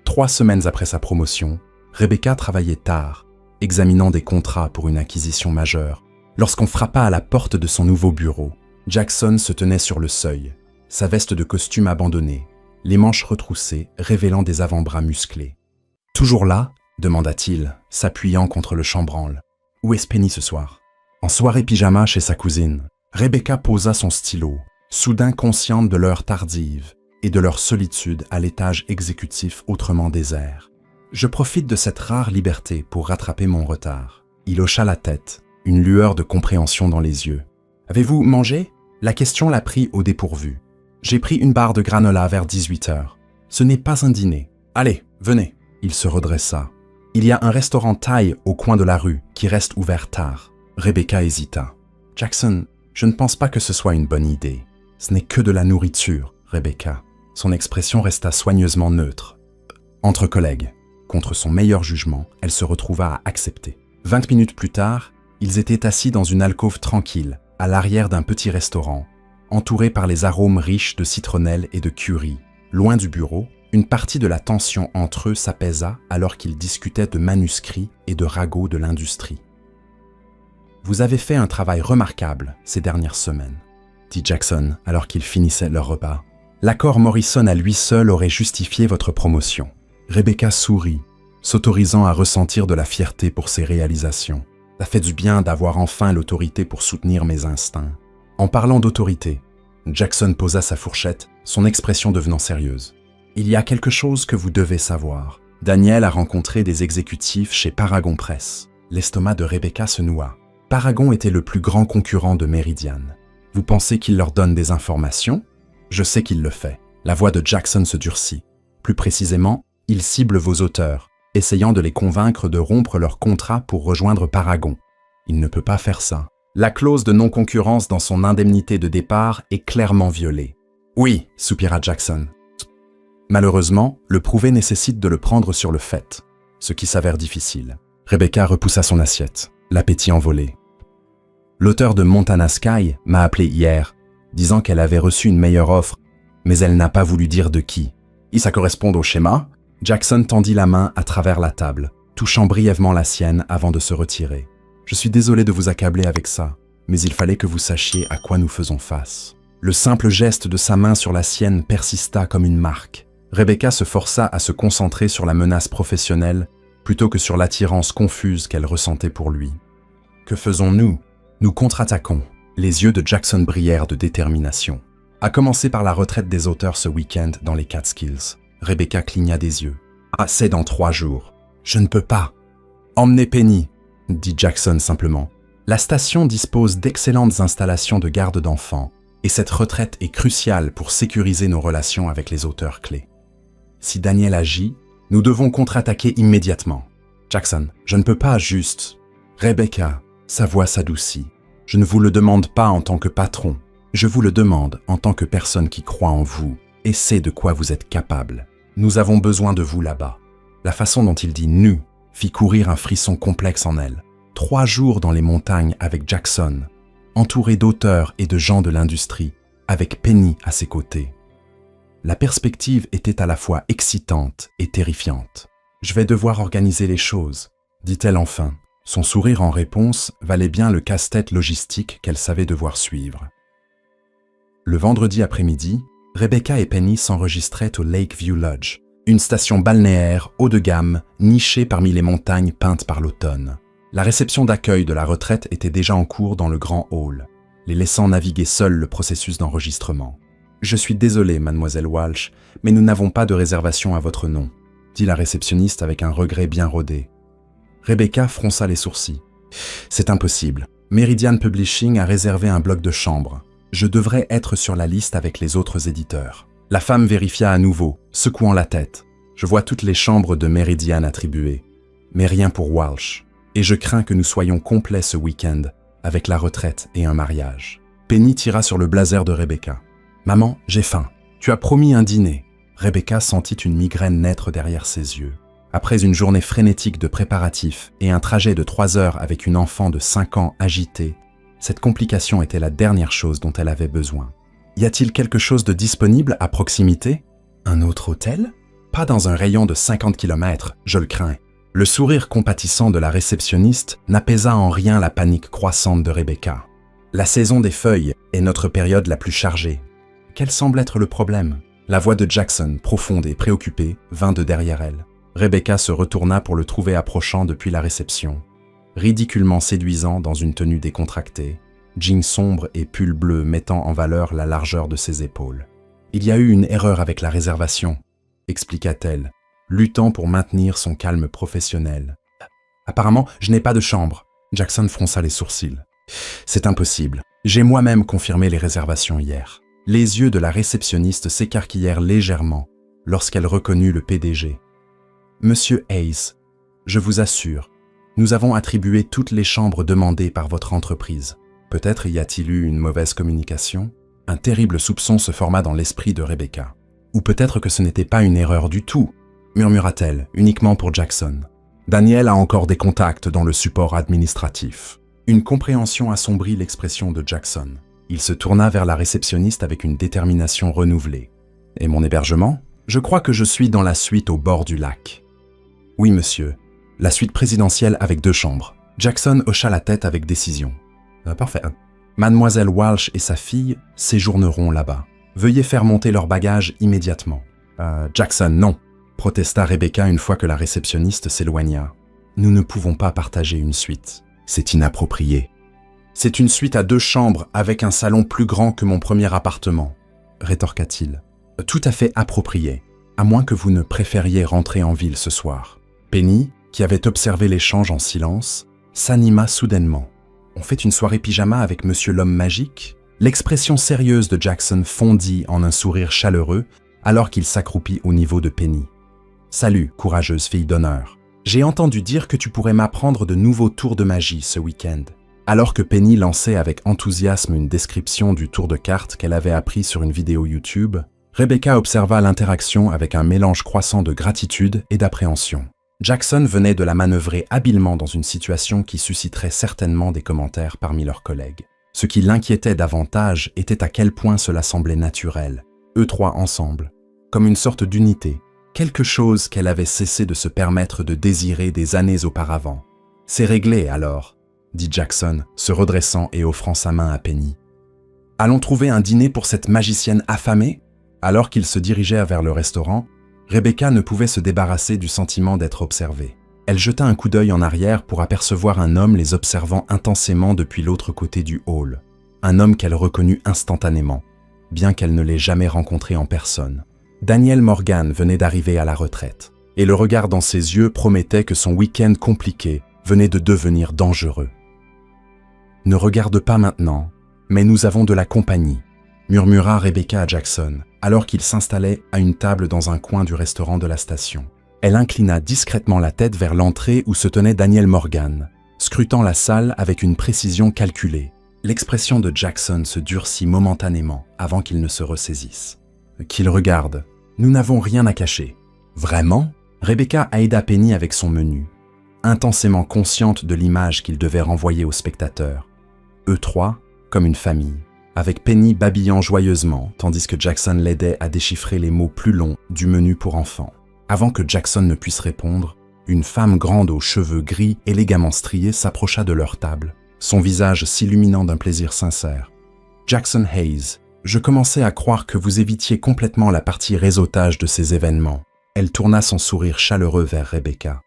3 semaines après sa promotion, Rebecca travaillait tard, examinant des contrats pour une acquisition majeure. Lorsqu'on frappa à la porte de son nouveau bureau, Jackson se tenait sur le seuil, sa veste de costume abandonnée, les manches retroussées révélant des avant-bras musclés. « Toujours là ?» demanda-t-il, s'appuyant contre le chambranle. « Où est Penny ce soir ?» En soirée pyjama chez sa cousine, Rebecca posa son stylo, soudain consciente de l'heure tardive et de leur solitude à l'étage exécutif autrement désert. « Je profite de cette rare liberté pour rattraper mon retard. » Il hocha la tête, une lueur de compréhension dans les yeux. « Avez-vous mangé ?» La question la prit au dépourvu. « J'ai pris une barre de granola vers 18h. Ce n'est pas un dîner. Allez, venez. Il se redressa. Il y a un restaurant thaï au coin de la rue qui reste ouvert tard. Rebecca hésita. Jackson, je ne pense pas que ce soit une bonne idée. Ce n'est que de la nourriture, Rebecca. Son expression resta soigneusement neutre. Entre collègues. Contre son meilleur jugement, elle se retrouva à accepter. 20 minutes plus tard, ils étaient assis dans une alcôve tranquille, à l'arrière d'un petit restaurant, entourés par les arômes riches de citronnelle et de curry. Loin du bureau, une partie de la tension entre eux s'apaisa alors qu'ils discutaient de manuscrits et de ragots de l'industrie. « Vous avez fait un travail remarquable ces dernières semaines, » dit Jackson alors qu'ils finissaient leur repas. « L'accord Morrison à lui seul aurait justifié votre promotion. » Rebecca sourit, s'autorisant à ressentir de la fierté pour ses réalisations. « Ça fait du bien d'avoir enfin l'autorité pour soutenir mes instincts. » En parlant d'autorité, Jackson posa sa fourchette, son expression devenant sérieuse. « Il y a quelque chose que vous devez savoir. Daniel a rencontré des exécutifs chez Paragon Press. » L'estomac de Rebecca se noua. Paragon était le plus grand concurrent de Meridian. « Vous pensez qu'il leur donne des informations ? Je sais qu'il le fait. » La voix de Jackson se durcit. Plus précisément, il cible vos auteurs, essayant de les convaincre de rompre leur contrat pour rejoindre Paragon. Il ne peut pas faire ça. La clause de non-concurrence dans son indemnité de départ est clairement violée. « Oui, » soupira Jackson. Malheureusement, le prouver nécessite de le prendre sur le fait, ce qui s'avère difficile. Rebecca repoussa son assiette, l'appétit envolé. L'auteur de Montana Sky m'a appelé hier, disant qu'elle avait reçu une meilleure offre, mais elle n'a pas voulu dire de qui. Et ça correspond au schéma ? Jackson tendit la main à travers la table, touchant brièvement la sienne avant de se retirer. Je suis désolé de vous accabler avec ça, mais il fallait que vous sachiez à quoi nous faisons face. Le simple geste de sa main sur la sienne persista comme une marque. Rebecca se força à se concentrer sur la menace professionnelle plutôt que sur l'attirance confuse qu'elle ressentait pour lui. Que faisons-nous ? Nous contre-attaquons. Les yeux de Jackson brillèrent de détermination. À commencer par la retraite des auteurs ce week-end dans les Catskills. Rebecca cligna des yeux. « Ah, c'est dans 3 jours. Je ne peux pas. »« Emmenez Penny, » dit Jackson simplement. « La station dispose d'excellentes installations de garde d'enfants, et cette retraite est cruciale pour sécuriser nos relations avec les auteurs clés. Si Daniel agit, nous devons contre-attaquer immédiatement. Jackson, je ne peux pas juste... » Rebecca, sa voix s'adoucit. « Je ne vous le demande pas en tant que patron. Je vous le demande en tant que personne qui croit en vous et sait de quoi vous êtes capable. Nous avons besoin de vous là-bas. » La façon dont il dit « nous » fit courir un frisson complexe en elle. 3 jours dans les montagnes avec Jackson, entouré d'auteurs et de gens de l'industrie, avec Penny à ses côtés. La perspective était à la fois excitante et terrifiante. « Je vais devoir organiser les choses, » dit-elle enfin. Son sourire en réponse valait bien le casse-tête logistique qu'elle savait devoir suivre. Le vendredi après-midi, Rebecca et Penny s'enregistraient au Lakeview Lodge, une station balnéaire haut de gamme nichée parmi les montagnes peintes par l'automne. La réception d'accueil de la retraite était déjà en cours dans le grand hall, les laissant naviguer seuls le processus d'enregistrement. « Je suis désolé, mademoiselle Walsh, mais nous n'avons pas de réservation à votre nom, » dit la réceptionniste avec un regret bien rodé. Rebecca fronça les sourcils. « C'est impossible. Meridian Publishing a réservé un bloc de chambre. Je devrais être sur la liste avec les autres éditeurs. » La femme vérifia à nouveau, secouant la tête. « Je vois toutes les chambres de Meridian attribuées, mais rien pour Walsh. Et je crains que nous soyons complets ce week-end, avec la retraite et un mariage. » Penny tira sur le blazer de Rebecca. « Maman, j'ai faim. Tu as promis un dîner. » Rebecca sentit une migraine naître derrière ses yeux. Après une journée frénétique de préparatifs et un trajet de 3 heures avec une enfant de 5 ans agitée, cette complication était la dernière chose dont elle avait besoin. Y a-t-il quelque chose de disponible à proximité ? Un autre hôtel ? Pas dans un rayon de 50 km, je le crains. Le sourire compatissant de la réceptionniste n'apaisa en rien la panique croissante de Rebecca. La saison des feuilles est notre période la plus chargée. Quel semble être le problème ? La voix de Jackson, profonde et préoccupée, vint de derrière elle. Rebecca se retourna pour le trouver approchant depuis la réception. Ridiculement séduisant dans une tenue décontractée, jean sombre et pull bleu mettant en valeur la largeur de ses épaules. « Il y a eu une erreur avec la réservation », expliqua-t-elle, luttant pour maintenir son calme professionnel. « Apparemment, je n'ai pas de chambre. » Jackson fronça les sourcils. « C'est impossible. J'ai moi-même confirmé les réservations hier. » Les yeux de la réceptionniste s'écarquillèrent légèrement, lorsqu'elle reconnut le PDG. « Monsieur Hayes, je vous assure, nous avons attribué toutes les chambres demandées par votre entreprise. Peut-être y a-t-il eu une mauvaise communication ?» Un terrible soupçon se forma dans l'esprit de Rebecca. « Ou peut-être que ce n'était pas une erreur du tout », murmura-t-elle, uniquement pour Jackson. Daniel a encore des contacts dans le support administratif. Une compréhension assombrit l'expression de Jackson. Il se tourna vers la réceptionniste avec une détermination renouvelée. « Et mon hébergement ? Je crois que je suis dans la suite au bord du lac. »« Oui, monsieur. La suite présidentielle avec 2 chambres. » Jackson hocha la tête avec décision. « Parfait. Mademoiselle Walsh et sa fille séjourneront là-bas. Veuillez faire monter leurs bagages immédiatement. »« Jackson, non !» protesta Rebecca une fois que la réceptionniste s'éloigna. « Nous ne pouvons pas partager une suite. C'est inapproprié. »« C'est une suite à 2 chambres avec un salon plus grand que mon premier appartement, » rétorqua-t-il. « Tout à fait approprié, à moins que vous ne préfériez rentrer en ville ce soir. » Penny, qui avait observé l'échange en silence, s'anima soudainement. « On fait une soirée pyjama avec Monsieur l'homme magique ?» L'expression sérieuse de Jackson fondit en un sourire chaleureux alors qu'il s'accroupit au niveau de Penny. « Salut, courageuse fille d'honneur. J'ai entendu dire que tu pourrais m'apprendre de nouveaux tours de magie ce week-end. » Alors que Penny lançait avec enthousiasme une description du tour de cartes qu'elle avait appris sur une vidéo YouTube, Rebecca observa l'interaction avec un mélange croissant de gratitude et d'appréhension. Jackson venait de la manœuvrer habilement dans une situation qui susciterait certainement des commentaires parmi leurs collègues. Ce qui l'inquiétait davantage était à quel point cela semblait naturel, eux 3 ensemble, comme une sorte d'unité, quelque chose qu'elle avait cessé de se permettre de désirer des années auparavant. « C'est réglé alors », dit Jackson, se redressant et offrant sa main à Penny. « Allons trouver un dîner pour cette magicienne affamée ?» Alors qu'ils se dirigeaient vers le restaurant, Rebecca ne pouvait se débarrasser du sentiment d'être observée. Elle jeta un coup d'œil en arrière pour apercevoir un homme les observant intensément depuis l'autre côté du hall. Un homme qu'elle reconnut instantanément, bien qu'elle ne l'ait jamais rencontré en personne. Daniel Morgan venait d'arriver à la retraite, et le regard dans ses yeux promettait que son week-end compliqué venait de devenir dangereux. « Ne regarde pas maintenant, mais nous avons de la compagnie », murmura Rebecca à Jackson, alors qu'il s'installait à une table dans un coin du restaurant de la station. Elle inclina discrètement la tête vers l'entrée où se tenait Daniel Morgan, scrutant la salle avec une précision calculée. L'expression de Jackson se durcit momentanément avant qu'il ne se ressaisisse. « Qu'il regarde. Nous n'avons rien à cacher. »« Vraiment ?» Rebecca aida Penny avec son menu, intensément consciente de l'image qu'il devait renvoyer aux spectateurs. Eux 3, comme une famille, avec Penny babillant joyeusement, tandis que Jackson l'aidait à déchiffrer les mots plus longs du menu pour enfants. Avant que Jackson ne puisse répondre, une femme grande aux cheveux gris élégamment striés s'approcha de leur table, son visage s'illuminant d'un plaisir sincère. « Jackson Hayes, je commençais à croire que vous évitiez complètement la partie réseautage de ces événements. » Elle tourna son sourire chaleureux vers Rebecca.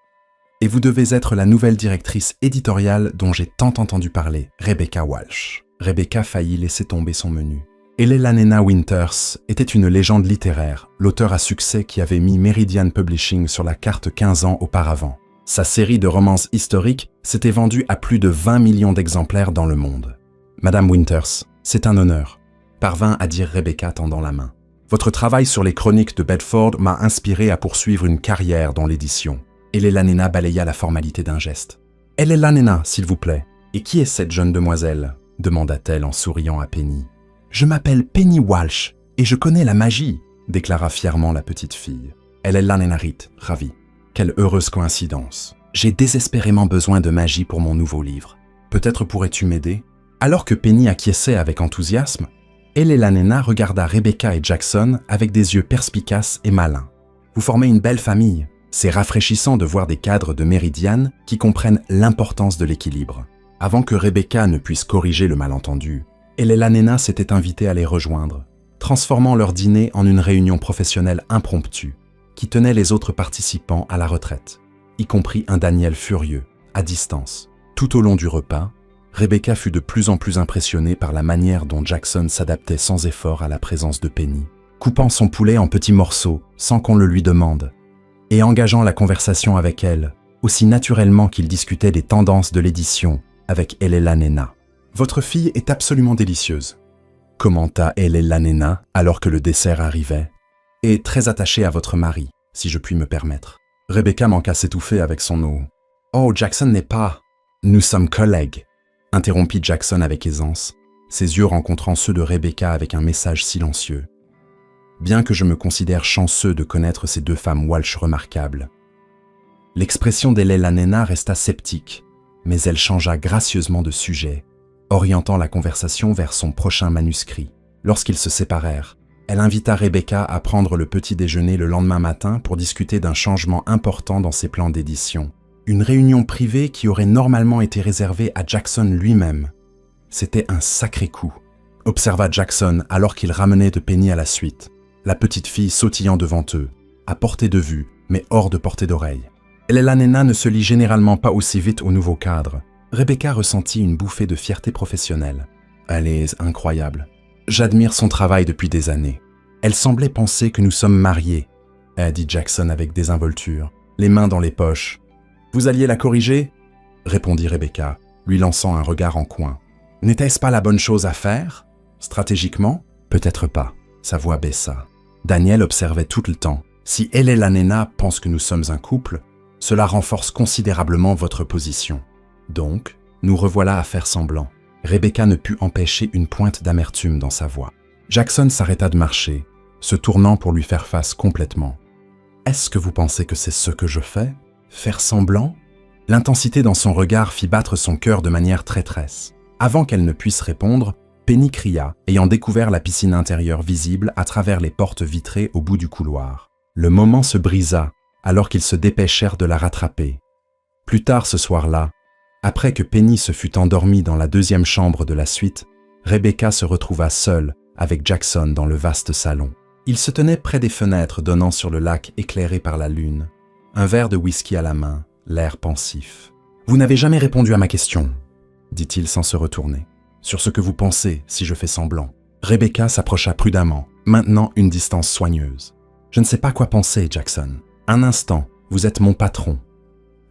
« Et vous devez être la nouvelle directrice éditoriale dont j'ai tant entendu parler, Rebecca Walsh. » Rebecca faillit laisser tomber son menu. Elena Winters était une légende littéraire, l'auteur à succès qui avait mis Meridian Publishing sur la carte 15 ans auparavant. Sa série de romances historiques s'était vendue à plus de 20 millions d'exemplaires dans le monde. « Madame Winters, c'est un honneur », parvint à dire Rebecca tendant la main. « Votre travail sur les chroniques de Bedford m'a inspiré à poursuivre une carrière dans l'édition. » Elena balaya la formalité d'un geste. « Elena, s'il vous plaît. Et qui est cette jeune demoiselle ?» demanda-t-elle en souriant à Penny. « Je m'appelle Penny Walsh et je connais la magie, » déclara fièrement la petite fille. « Elena Rit, ravie. Quelle heureuse coïncidence. J'ai désespérément besoin de magie pour mon nouveau livre. Peut-être pourrais-tu m'aider ?» Alors que Penny acquiesçait avec enthousiasme, Elena regarda Rebecca et Jackson avec des yeux perspicaces et malins. « Vous formez une belle famille. C'est rafraîchissant de voir des cadres de Meridian qui comprennent l'importance de l'équilibre. » Avant que Rebecca ne puisse corriger le malentendu, Elena s'était invitée à les rejoindre, transformant leur dîner en une réunion professionnelle impromptue qui tenait les autres participants à la retraite, y compris un Daniel furieux, à distance. Tout au long du repas, Rebecca fut de plus en plus impressionnée par la manière dont Jackson s'adaptait sans effort à la présence de Penny, coupant son poulet en petits morceaux sans qu'on le lui demande, et engageant la conversation avec elle, aussi naturellement qu'il discutait des tendances de l'édition avec Elena. « Votre fille est absolument délicieuse », commenta Elena alors que le dessert arrivait. Et très attachée à votre mari, si je puis me permettre. Rebecca manqua s'étouffer avec son eau. « Oh, Jackson n'est pas... »« Nous sommes collègues », interrompit Jackson avec aisance, ses yeux rencontrant ceux de Rebecca avec un message silencieux. Bien que je me considère chanceux de connaître ces deux femmes Walsh remarquables. L'expression d'Elela Nena resta sceptique, mais elle changea gracieusement de sujet, orientant la conversation vers son prochain manuscrit. Lorsqu'ils se séparèrent, elle invita Rebecca à prendre le petit déjeuner le lendemain matin pour discuter d'un changement important dans ses plans d'édition. Une réunion privée qui aurait normalement été réservée à Jackson lui-même. C'était un sacré coup, observa Jackson alors qu'il ramenait de Penny à la suite, la petite fille sautillant devant eux, à portée de vue, mais hors de portée d'oreille. Elela Nena ne se lie généralement pas aussi vite au nouveau cadre. Rebecca ressentit une bouffée de fierté professionnelle. Elle est incroyable. J'admire son travail depuis des années. Elle semblait penser que nous sommes mariés, a dit Jackson avec désinvolture, les mains dans les poches. Vous alliez la corriger ? Répondit Rebecca, lui lançant un regard en coin. N'était-ce pas la bonne chose à faire ? Stratégiquement ? Peut-être pas. Sa voix baissa. Daniel observait tout le temps. Si Elela Nena pense que nous sommes un couple, cela renforce considérablement votre position. Donc, nous revoilà à faire semblant. Rebecca ne put empêcher une pointe d'amertume dans sa voix. Jackson s'arrêta de marcher, se tournant pour lui faire face complètement. « Est-ce que vous pensez que c'est ce que je fais ? Faire semblant ?» L'intensité dans son regard fit battre son cœur de manière traîtresse. Avant qu'elle ne puisse répondre, Penny cria, ayant découvert la piscine intérieure visible à travers les portes vitrées au bout du couloir. Le moment se brisa, alors qu'ils se dépêchèrent de la rattraper. Plus tard ce soir-là, après que Penny se fut endormie dans la deuxième chambre de la suite, Rebecca se retrouva seule avec Jackson dans le vaste salon. Il se tenait près des fenêtres donnant sur le lac éclairé par la lune, un verre de whisky à la main, l'air pensif. « Vous n'avez jamais répondu à ma question, » dit-il sans se retourner. « Sur ce que vous pensez si je fais semblant. » Rebecca s'approcha prudemment, maintenant une distance soigneuse. « Je ne sais pas quoi penser, Jackson. Un instant, vous êtes mon patron.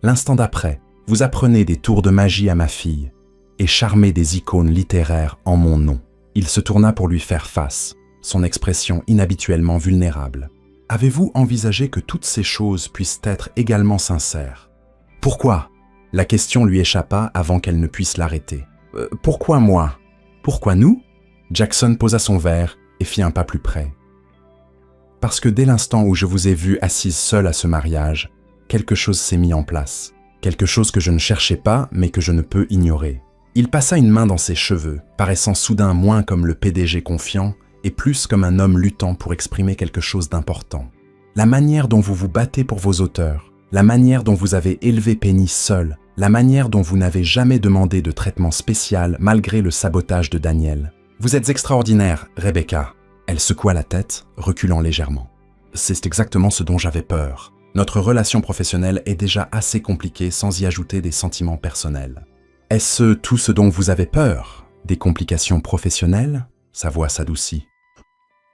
L'instant d'après, vous apprenez des tours de magie à ma fille et charmez des icônes littéraires en mon nom. » Il se tourna pour lui faire face, son expression inhabituellement vulnérable. « Avez-vous envisagé que toutes ces choses puissent être également sincères ? » « Pourquoi ?» La question lui échappa avant qu'elle ne puisse l'arrêter. « Pourquoi moi ? Pourquoi nous ?» Jackson posa son verre et fit un pas plus près. « Parce que dès l'instant où je vous ai vue assise seule à ce mariage, quelque chose s'est mis en place. Quelque chose que je ne cherchais pas, mais que je ne peux ignorer. » Il passa une main dans ses cheveux, paraissant soudain moins comme le PDG confiant et plus comme un homme luttant pour exprimer quelque chose d'important. La manière dont vous vous battez pour vos auteurs, la manière dont vous avez élevé Penny seule, la manière dont vous n'avez jamais demandé de traitement spécial malgré le sabotage de Daniel. Vous êtes extraordinaire, Rebecca. Elle secoua la tête, reculant légèrement. C'est exactement ce dont j'avais peur. Notre relation professionnelle est déjà assez compliquée sans y ajouter des sentiments personnels. Est-ce tout ce dont vous avez peur ? Des complications professionnelles ? Sa voix s'adoucit.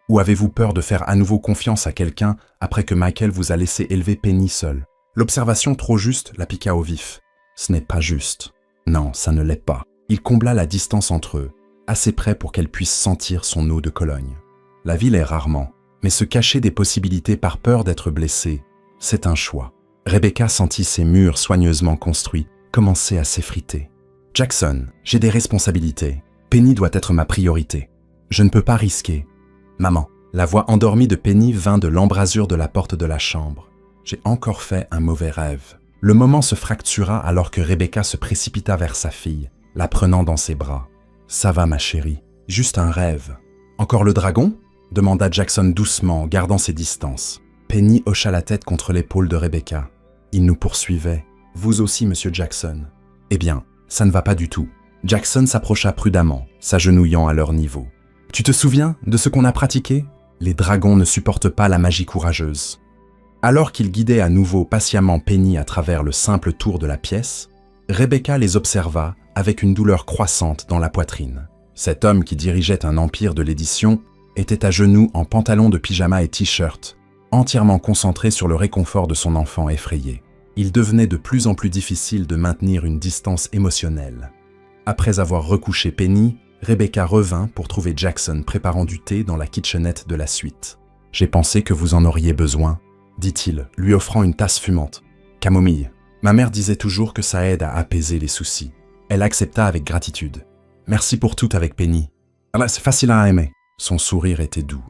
Ou avez-vous peur de faire à nouveau confiance à quelqu'un après que Michael vous a laissé élever Penny seule ? L'observation trop juste la piqua au vif. Ce n'est pas juste. Non, ça ne l'est pas. Il combla la distance entre eux, assez près pour qu'elle puisse sentir son eau de Cologne. La vie l'est rarement, mais se cacher des possibilités par peur d'être blessée, c'est un choix. Rebecca sentit ses murs soigneusement construits commencer à s'effriter. « Jackson, j'ai des responsabilités. Penny doit être ma priorité. Je ne peux pas risquer. » « Maman. » La voix endormie de Penny vint de l'embrasure de la porte de la chambre. « J'ai encore fait un mauvais rêve. » Le moment se fractura alors que Rebecca se précipita vers sa fille, la prenant dans ses bras. « Ça va, ma chérie. Juste un rêve. »« Encore le dragon ?» demanda Jackson doucement, gardant ses distances. Penny hocha la tête contre l'épaule de Rebecca. Il nous poursuivait. « Vous aussi, monsieur Jackson. » « Eh bien, ça ne va pas du tout. » Jackson s'approcha prudemment, s'agenouillant à leur niveau. « Tu te souviens de ce qu'on a pratiqué ? Les dragons ne supportent pas la magie courageuse. » Alors qu'il guidait à nouveau patiemment Penny à travers le simple tour de la pièce, Rebecca les observa avec une douleur croissante dans la poitrine. Cet homme qui dirigeait un empire de l'édition était à genoux en pantalon de pyjama et t-shirt, entièrement concentré sur le réconfort de son enfant effrayé. Il devenait de plus en plus difficile de maintenir une distance émotionnelle. Après avoir recouché Penny, Rebecca revint pour trouver Jackson préparant du thé dans la kitchenette de la suite. J'ai pensé que vous en auriez besoin, dit-il, lui offrant une tasse fumante. Camomille. Ma mère disait toujours que ça aide à apaiser les soucis. Elle accepta avec gratitude. Merci pour tout avec Penny. Ah, c'est facile à aimer. Son sourire était doux.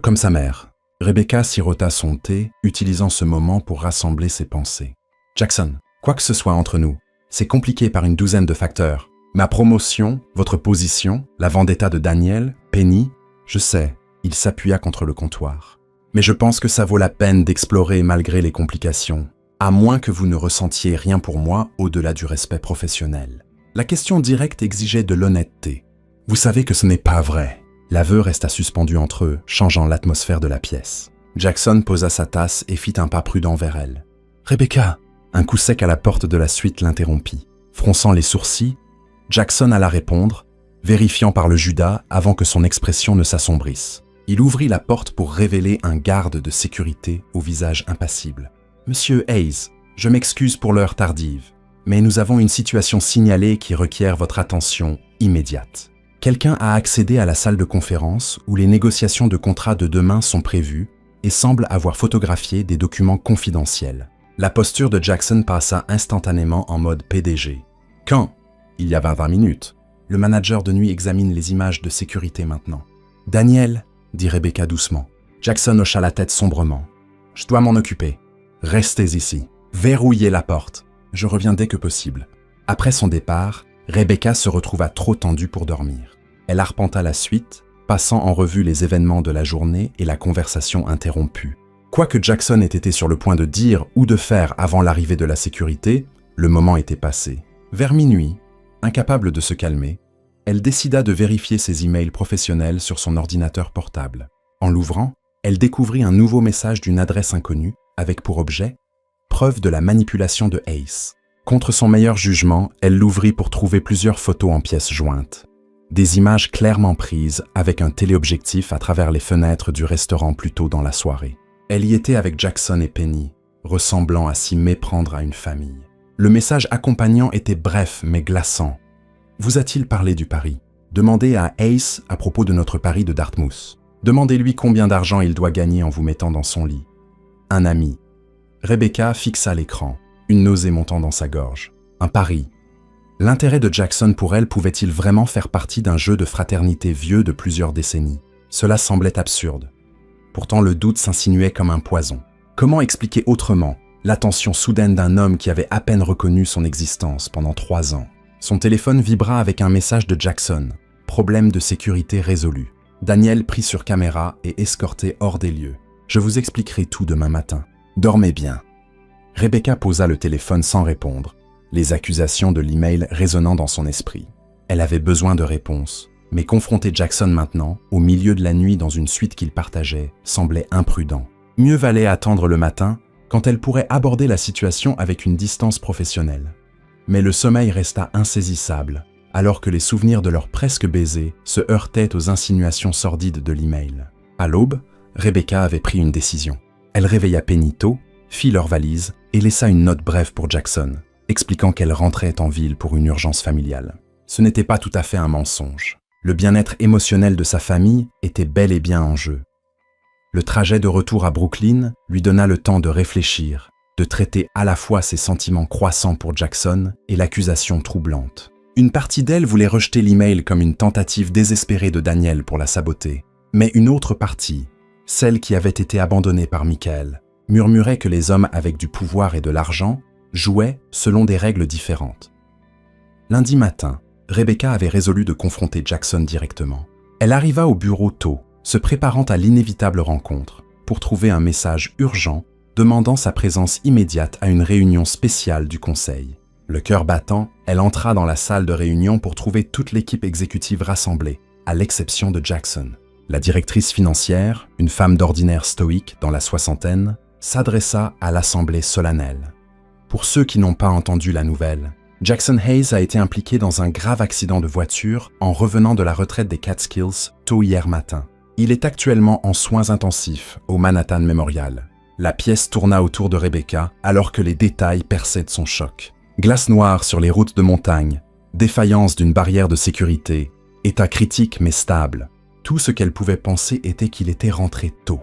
Comme sa mère. Rebecca sirota son thé, utilisant ce moment pour rassembler ses pensées. Jackson, quoi que ce soit entre nous, c'est compliqué par une douzaine de facteurs. Ma promotion, votre position, la vendetta de Daniel, Penny, je sais, il s'appuya contre le comptoir. Mais je pense que ça vaut la peine d'explorer malgré les complications, à moins que vous ne ressentiez rien pour moi au-delà du respect professionnel. La question directe exigeait de l'honnêteté. Vous savez que ce n'est pas vrai. L'aveu resta suspendu entre eux, changeant l'atmosphère de la pièce. Jackson posa sa tasse et fit un pas prudent vers elle. « Rebecca !» Un coup sec à la porte de la suite l'interrompit. Fronçant les sourcils, Jackson alla répondre, vérifiant par le Judas avant que son expression ne s'assombrisse. Il ouvrit la porte pour révéler un garde de sécurité au visage impassible. « Monsieur Hayes, je m'excuse pour l'heure tardive, mais nous avons une situation signalée qui requiert votre attention immédiate. Quelqu'un a accédé à la salle de conférence où les négociations de contrat de demain sont prévues et semble avoir photographié des documents confidentiels. » La posture de Jackson passa instantanément en mode PDG. « Quand ?»« Il y a 20 minutes. Le manager de nuit examine les images de sécurité maintenant. »« Daniel ?» dit Rebecca doucement. Jackson hocha la tête sombrement. « Je dois m'en occuper. Restez ici. Verrouillez la porte. Je reviens dès que possible. » Après son départ, Rebecca se retrouva trop tendue pour dormir. Elle arpenta la suite, passant en revue les événements de la journée et la conversation interrompue. Quoi que Jackson ait été sur le point de dire ou de faire avant l'arrivée de la sécurité, le moment était passé. Vers minuit, incapable de se calmer, elle décida de vérifier ses emails professionnels sur son ordinateur portable. En l'ouvrant, elle découvrit un nouveau message d'une adresse inconnue avec pour objet « Preuve de la manipulation de Ace ». Contre son meilleur jugement, elle l'ouvrit pour trouver plusieurs photos en pièces jointes. Des images clairement prises avec un téléobjectif à travers les fenêtres du restaurant plus tôt dans la soirée. Elle y était avec Jackson et Penny, ressemblant à s'y méprendre à une famille. Le message accompagnant était bref mais glaçant. « Vous a-t-il parlé du pari ? Demandez à Ace à propos de notre pari de Dartmouth. Demandez-lui combien d'argent il doit gagner en vous mettant dans son lit. Un ami. » Rebecca fixa l'écran, une nausée montant dans sa gorge. Un pari. L'intérêt de Jackson pour elle pouvait-il vraiment faire partie d'un jeu de fraternité vieux de plusieurs décennies ? Cela semblait absurde. Pourtant le doute s'insinuait comme un poison. Comment expliquer autrement l'attention soudaine d'un homme qui avait à peine reconnu son existence pendant 3 ans ? Son téléphone vibra avec un message de Jackson. Problème de sécurité résolu. Daniel pris sur caméra et escorté hors des lieux. Je vous expliquerai tout demain matin. Dormez bien. Rebecca posa le téléphone sans répondre, les accusations de l'email résonnant dans son esprit. Elle avait besoin de réponses, mais confronter Jackson maintenant, au milieu de la nuit dans une suite qu'ils partageaient, semblait imprudent. Mieux valait attendre le matin, quand elle pourrait aborder la situation avec une distance professionnelle. Mais le sommeil resta insaisissable, alors que les souvenirs de leur presque baiser se heurtaient aux insinuations sordides de l'email. À l'aube, Rebecca avait pris une décision. Elle réveilla Penny tôt, fit leur valise et laissa une note brève pour Jackson, expliquant qu'elle rentrait en ville pour une urgence familiale. Ce n'était pas tout à fait un mensonge. Le bien-être émotionnel de sa famille était bel et bien en jeu. Le trajet de retour à Brooklyn lui donna le temps de réfléchir, de traiter à la fois ses sentiments croissants pour Jackson et l'accusation troublante. Une partie d'elle voulait rejeter l'email comme une tentative désespérée de Daniel pour la saboter, mais une autre partie, celle qui avait été abandonnée par Michael, murmurait que les hommes avec du pouvoir et de l'argent jouaient selon des règles différentes. Lundi matin, Rebecca avait résolu de confronter Jackson directement. Elle arriva au bureau tôt, se préparant à l'inévitable rencontre, pour trouver un message urgent demandant sa présence immédiate à une réunion spéciale du conseil. Le cœur battant, elle entra dans la salle de réunion pour trouver toute l'équipe exécutive rassemblée, à l'exception de Jackson. La directrice financière, une femme d'ordinaire stoïque dans la soixantaine, s'adressa à l'assemblée solennelle. Pour ceux qui n'ont pas entendu la nouvelle, Jackson Hayes a été impliqué dans un grave accident de voiture en revenant de la retraite des Catskills tôt hier matin. Il est actuellement en soins intensifs au Manhattan Memorial. La pièce tourna autour de Rebecca alors que les détails perçaient de son choc. Glace noire sur les routes de montagne, défaillance d'une barrière de sécurité, état critique mais stable. Tout ce qu'elle pouvait penser était qu'il était rentré tôt.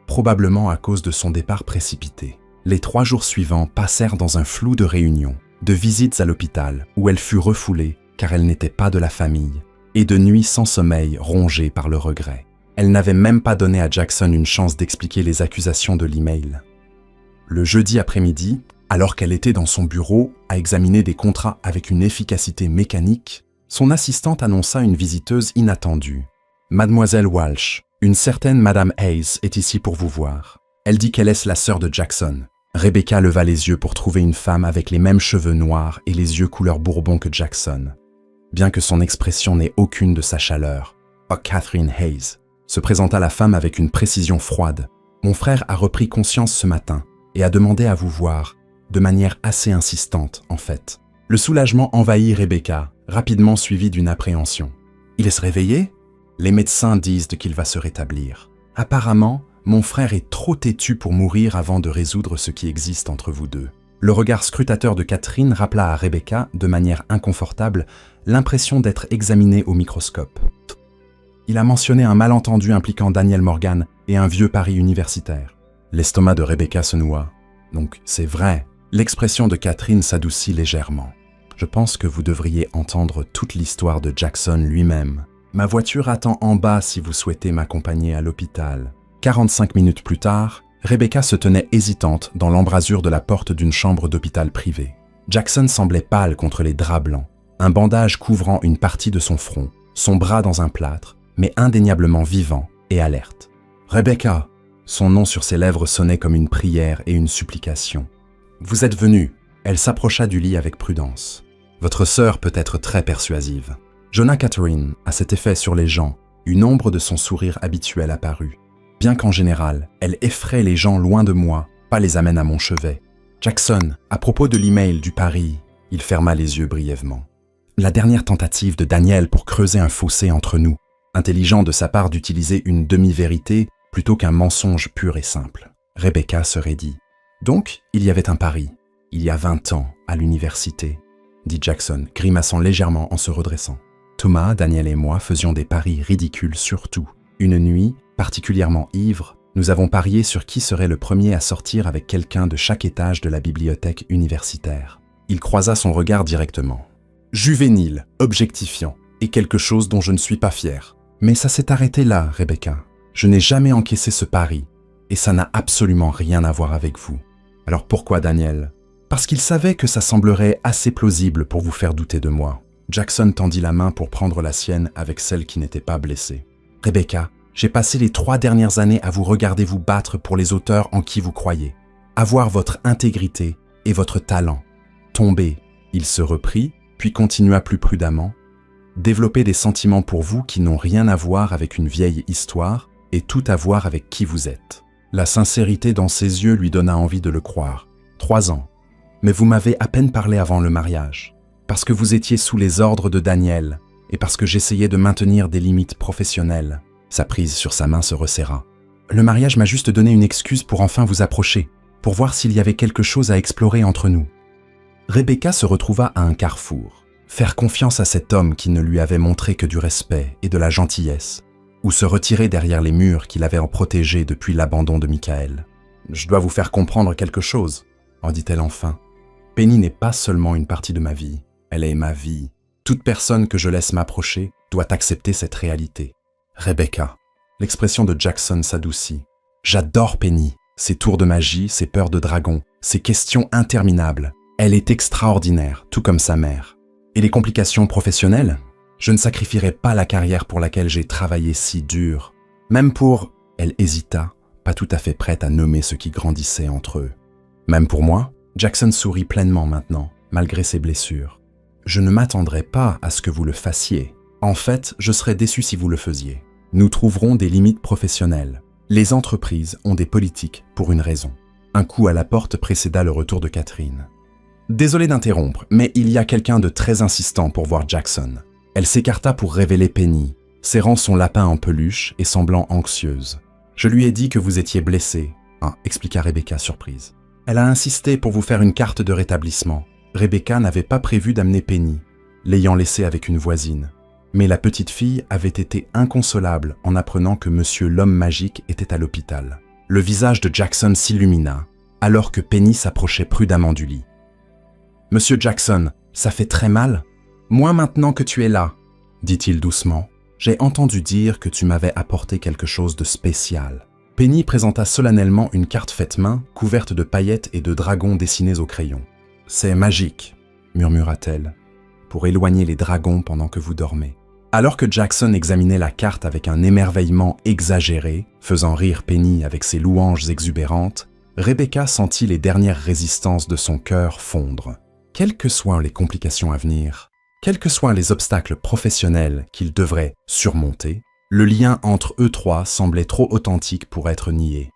probablement à cause de son départ précipité. Les 3 jours suivants passèrent dans un flou de réunions, de visites à l'hôpital où elle fut refoulée car elle n'était pas de la famille, et de nuits sans sommeil rongées par le regret. Elle n'avait même pas donné à Jackson une chance d'expliquer les accusations de l'email. Le jeudi après-midi, alors qu'elle était dans son bureau à examiner des contrats avec une efficacité mécanique, son assistante annonça une visiteuse inattendue. « Mademoiselle Walsh, une certaine Madame Hayes est ici pour vous voir. Elle dit qu'elle est la sœur de Jackson. » Rebecca leva les yeux pour trouver une femme avec les mêmes cheveux noirs et les yeux couleur bourbon que Jackson. Bien que son expression n'ait aucune de sa chaleur. « Oh, Catherine Hayes !» se présenta la femme avec une précision froide. « Mon frère a repris conscience ce matin et a demandé à vous voir, de manière assez insistante en fait. » Le soulagement envahit Rebecca, rapidement suivi d'une appréhension. « Il est réveillé ? Les médecins disent qu'il va se rétablir. Apparemment, mon frère est trop têtu pour mourir avant de résoudre ce qui existe entre vous deux. » Le regard scrutateur de Catherine rappela à Rebecca, de manière inconfortable, l'impression d'être examinée au microscope. Il a mentionné un malentendu impliquant Daniel Morgan et un vieux pari universitaire. L'estomac de Rebecca se noua. Donc, c'est vrai. L'expression de Catherine s'adoucit légèrement. Je pense que vous devriez entendre toute l'histoire de Jackson lui-même. Ma voiture attend en bas si vous souhaitez m'accompagner à l'hôpital. 45 minutes plus tard, Rebecca se tenait hésitante dans l'embrasure de la porte d'une chambre d'hôpital privée. Jackson semblait pâle contre les draps blancs, un bandage couvrant une partie de son front, son bras dans un plâtre, mais indéniablement vivant et alerte. « Rebecca !» Son nom sur ses lèvres sonnait comme une prière et une supplication. « Vous êtes venue !» Elle s'approcha du lit avec prudence. « Votre sœur peut être très persuasive. » Jonah Catherine a cet effet sur les gens, une ombre de son sourire habituel apparut. Bien qu'en général, elle effraie les gens loin de moi, pas les amène à mon chevet. Jackson, à propos de l'email du pari, il ferma les yeux brièvement. La dernière tentative de Daniel pour creuser un fossé entre nous, intelligent de sa part d'utiliser une demi-vérité plutôt qu'un mensonge pur et simple. Rebecca se raidit. Donc, il y avait un pari, il y a 20 ans, à l'université, dit Jackson, grimaçant légèrement en se redressant. Thomas, Daniel et moi faisions des paris ridicules sur tout. Une nuit, particulièrement ivre, nous avons parié sur qui serait le premier à sortir avec quelqu'un de chaque étage de la bibliothèque universitaire. Il croisa son regard directement. Juvénile, objectifiant, et quelque chose dont je ne suis pas fier. Mais ça s'est arrêté là, Rebecca. Je n'ai jamais encaissé ce pari, et ça n'a absolument rien à voir avec vous. Alors pourquoi Daniel ? Parce qu'il savait que ça semblerait assez plausible pour vous faire douter de moi. Jackson tendit la main pour prendre la sienne avec celle qui n'était pas blessée. Rebecca, j'ai passé les 3 dernières années à vous regarder vous battre pour les auteurs en qui vous croyez, à voir votre intégrité et votre talent. Tomber, il se reprit, puis continua plus prudemment. Développer des sentiments pour vous qui n'ont rien à voir avec une vieille histoire et tout à voir avec qui vous êtes. La sincérité dans ses yeux lui donna envie de le croire. 3 ans. Mais vous m'avez à peine parlé avant le mariage, parce que vous étiez sous les ordres de Daniel et parce que j'essayais de maintenir des limites professionnelles. Sa prise sur sa main se resserra. Le mariage m'a juste donné une excuse pour enfin vous approcher, pour voir s'il y avait quelque chose à explorer entre nous. Rebecca se retrouva à un carrefour. Faire confiance à cet homme qui ne lui avait montré que du respect et de la gentillesse, ou se retirer derrière les murs qu'il avait en protégé depuis l'abandon de Michael. « Je dois vous faire comprendre quelque chose, » en dit-elle enfin. « Penny n'est pas seulement une partie de ma vie, elle est ma vie. Toute personne que je laisse m'approcher doit accepter cette réalité. » Rebecca. L'expression de Jackson s'adoucit. « J'adore Penny, ses tours de magie, ses peurs de dragon, ses questions interminables. Elle est extraordinaire, tout comme sa mère. Et les complications professionnelles ? Je ne sacrifierai pas la carrière pour laquelle j'ai travaillé si dur. Même pour... » Elle hésita, pas tout à fait prête à nommer ce qui grandissait entre eux. « Même pour moi ?» Jackson sourit pleinement maintenant, malgré ses blessures. « Je ne m'attendrai pas à ce que vous le fassiez. En fait, je serais déçu si vous le faisiez. Nous trouverons des limites professionnelles. Les entreprises ont des politiques pour une raison. » Un coup à la porte précéda le retour de Catherine. « Désolé d'interrompre, mais il y a quelqu'un de très insistant pour voir Jackson. » Elle s'écarta pour révéler Penny, serrant son lapin en peluche et semblant anxieuse. « Je lui ai dit que vous étiez blessé, hein, expliqua Rebecca surprise. Elle a insisté pour vous faire une carte de rétablissement. Rebecca n'avait pas prévu d'amener Penny, l'ayant laissée avec une voisine. Mais la petite fille avait été inconsolable en apprenant que Monsieur l'homme magique était à l'hôpital. Le visage de Jackson s'illumina, alors que Penny s'approchait prudemment du lit. « Monsieur Jackson, ça fait très mal? Moi maintenant que tu es là, dit-il doucement, j'ai entendu dire que tu m'avais apporté quelque chose de spécial. » Penny présenta solennellement une carte faite main, couverte de paillettes et de dragons dessinés au crayon. « C'est magique, » murmura-t-elle, « pour éloigner les dragons pendant que vous dormez. » Alors que Jackson examinait la carte avec un émerveillement exagéré, faisant rire Penny avec ses louanges exubérantes, Rebecca sentit les dernières résistances de son cœur fondre. Quelles que soient les complications à venir, quels que soient les obstacles professionnels qu'ils devraient surmonter, le lien entre eux trois semblait trop authentique pour être nié.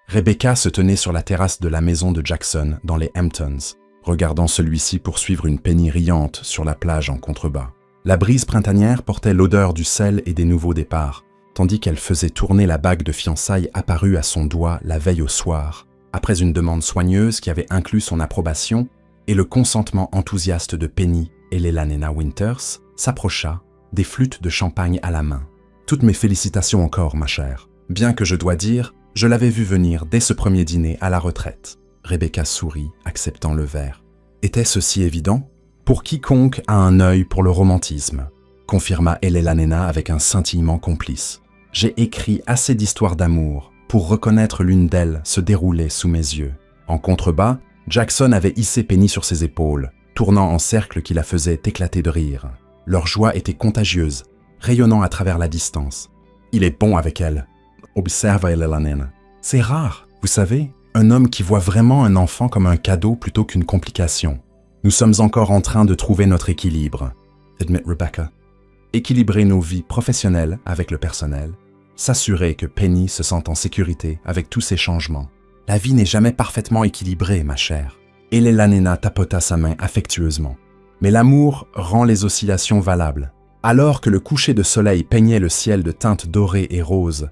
Rebecca se tenait sur la terrasse de la maison de Jackson dans les Hamptons, regardant celui-ci poursuivre une Penny riante sur la plage en contrebas. La brise printanière portait l'odeur du sel et des nouveaux départs, tandis qu'elle faisait tourner la bague de fiançailles apparue à son doigt la veille au soir, après une demande soigneuse qui avait inclus son approbation et le consentement enthousiaste de Penny et Lelanena Winters, s'approcha, des flûtes de champagne à la main. « Toutes mes félicitations encore, ma chère. Bien que je dois dire, je l'avais vu venir dès ce premier dîner à la retraite. » Rebecca sourit, acceptant le verre. « Était-ce si évident ? Pour quiconque a un œil pour le romantisme, » confirma Lelanena avec un scintillement complice. « J'ai écrit assez d'histoires d'amour pour reconnaître l'une d'elles se dérouler sous mes yeux. » En contrebas, Jackson avait hissé Penny sur ses épaules, tournant en cercle qui la faisait éclater de rire. Leur joie était contagieuse, rayonnant à travers la distance. « Il est bon avec elle, » observa Lelanena. « C'est rare, vous savez, un homme qui voit vraiment un enfant comme un cadeau plutôt qu'une complication. Nous sommes encore en train de trouver notre équilibre, » admit Rebecca. « Équilibrer nos vies professionnelles avec le personnel, s'assurer que Penny se sente en sécurité avec tous ces changements. La vie n'est jamais parfaitement équilibrée, ma chère. » Et Lelanena tapota sa main affectueusement. Mais l'amour rend les oscillations valables. Alors que le coucher de soleil peignait le ciel de teintes dorées et roses,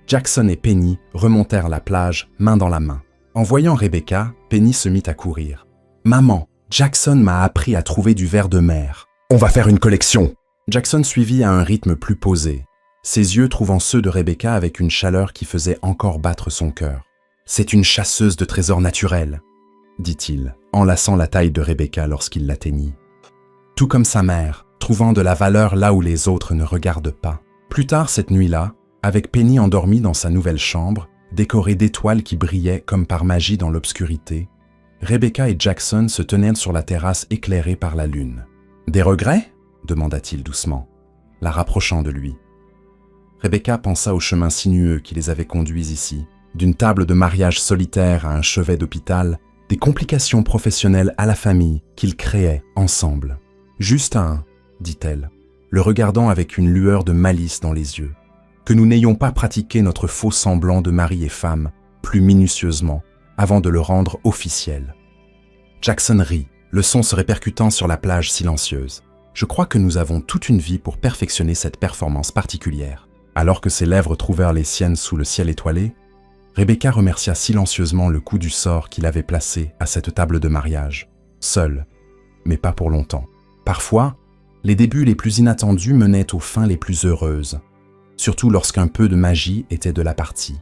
Jackson et Penny remontèrent la plage, main dans la main. En voyant Rebecca, Penny se mit à courir. « Maman, Jackson m'a appris à trouver du ver de mer. On va faire une collection !» Jackson suivit à un rythme plus posé, ses yeux trouvant ceux de Rebecca avec une chaleur qui faisait encore battre son cœur. « C'est une chasseuse de trésors naturels, » dit-il, enlaçant la taille de Rebecca lorsqu'il l'atteignit. Tout comme sa mère, trouvant de la valeur là où les autres ne regardent pas. Plus tard cette nuit-là, avec Penny endormie dans sa nouvelle chambre, décorée d'étoiles qui brillaient comme par magie dans l'obscurité, Rebecca et Jackson se tenaient sur la terrasse éclairée par la lune. « Des regrets ?» demanda-t-il doucement, la rapprochant de lui. Rebecca pensa au chemin sinueux qui les avait conduits ici, d'une table de mariage solitaire à un chevet d'hôpital, des complications professionnelles à la famille qu'ils créaient ensemble. « Juste un, » dit-elle, le regardant avec une lueur de malice dans les yeux, « que nous n'ayons pas pratiqué notre faux semblant de mari et femme plus minutieusement avant de le rendre officiel. » Jackson rit, le son se répercutant sur la plage silencieuse. « Je crois que nous avons toute une vie pour perfectionner cette performance particulière. » Alors que ses lèvres trouvèrent les siennes sous le ciel étoilé, Rebecca remercia silencieusement le coup du sort qu'il avait placé à cette table de mariage, seule, mais pas pour longtemps. Parfois, les débuts les plus inattendus menaient aux fins les plus heureuses, surtout lorsqu'un peu de magie était de la partie.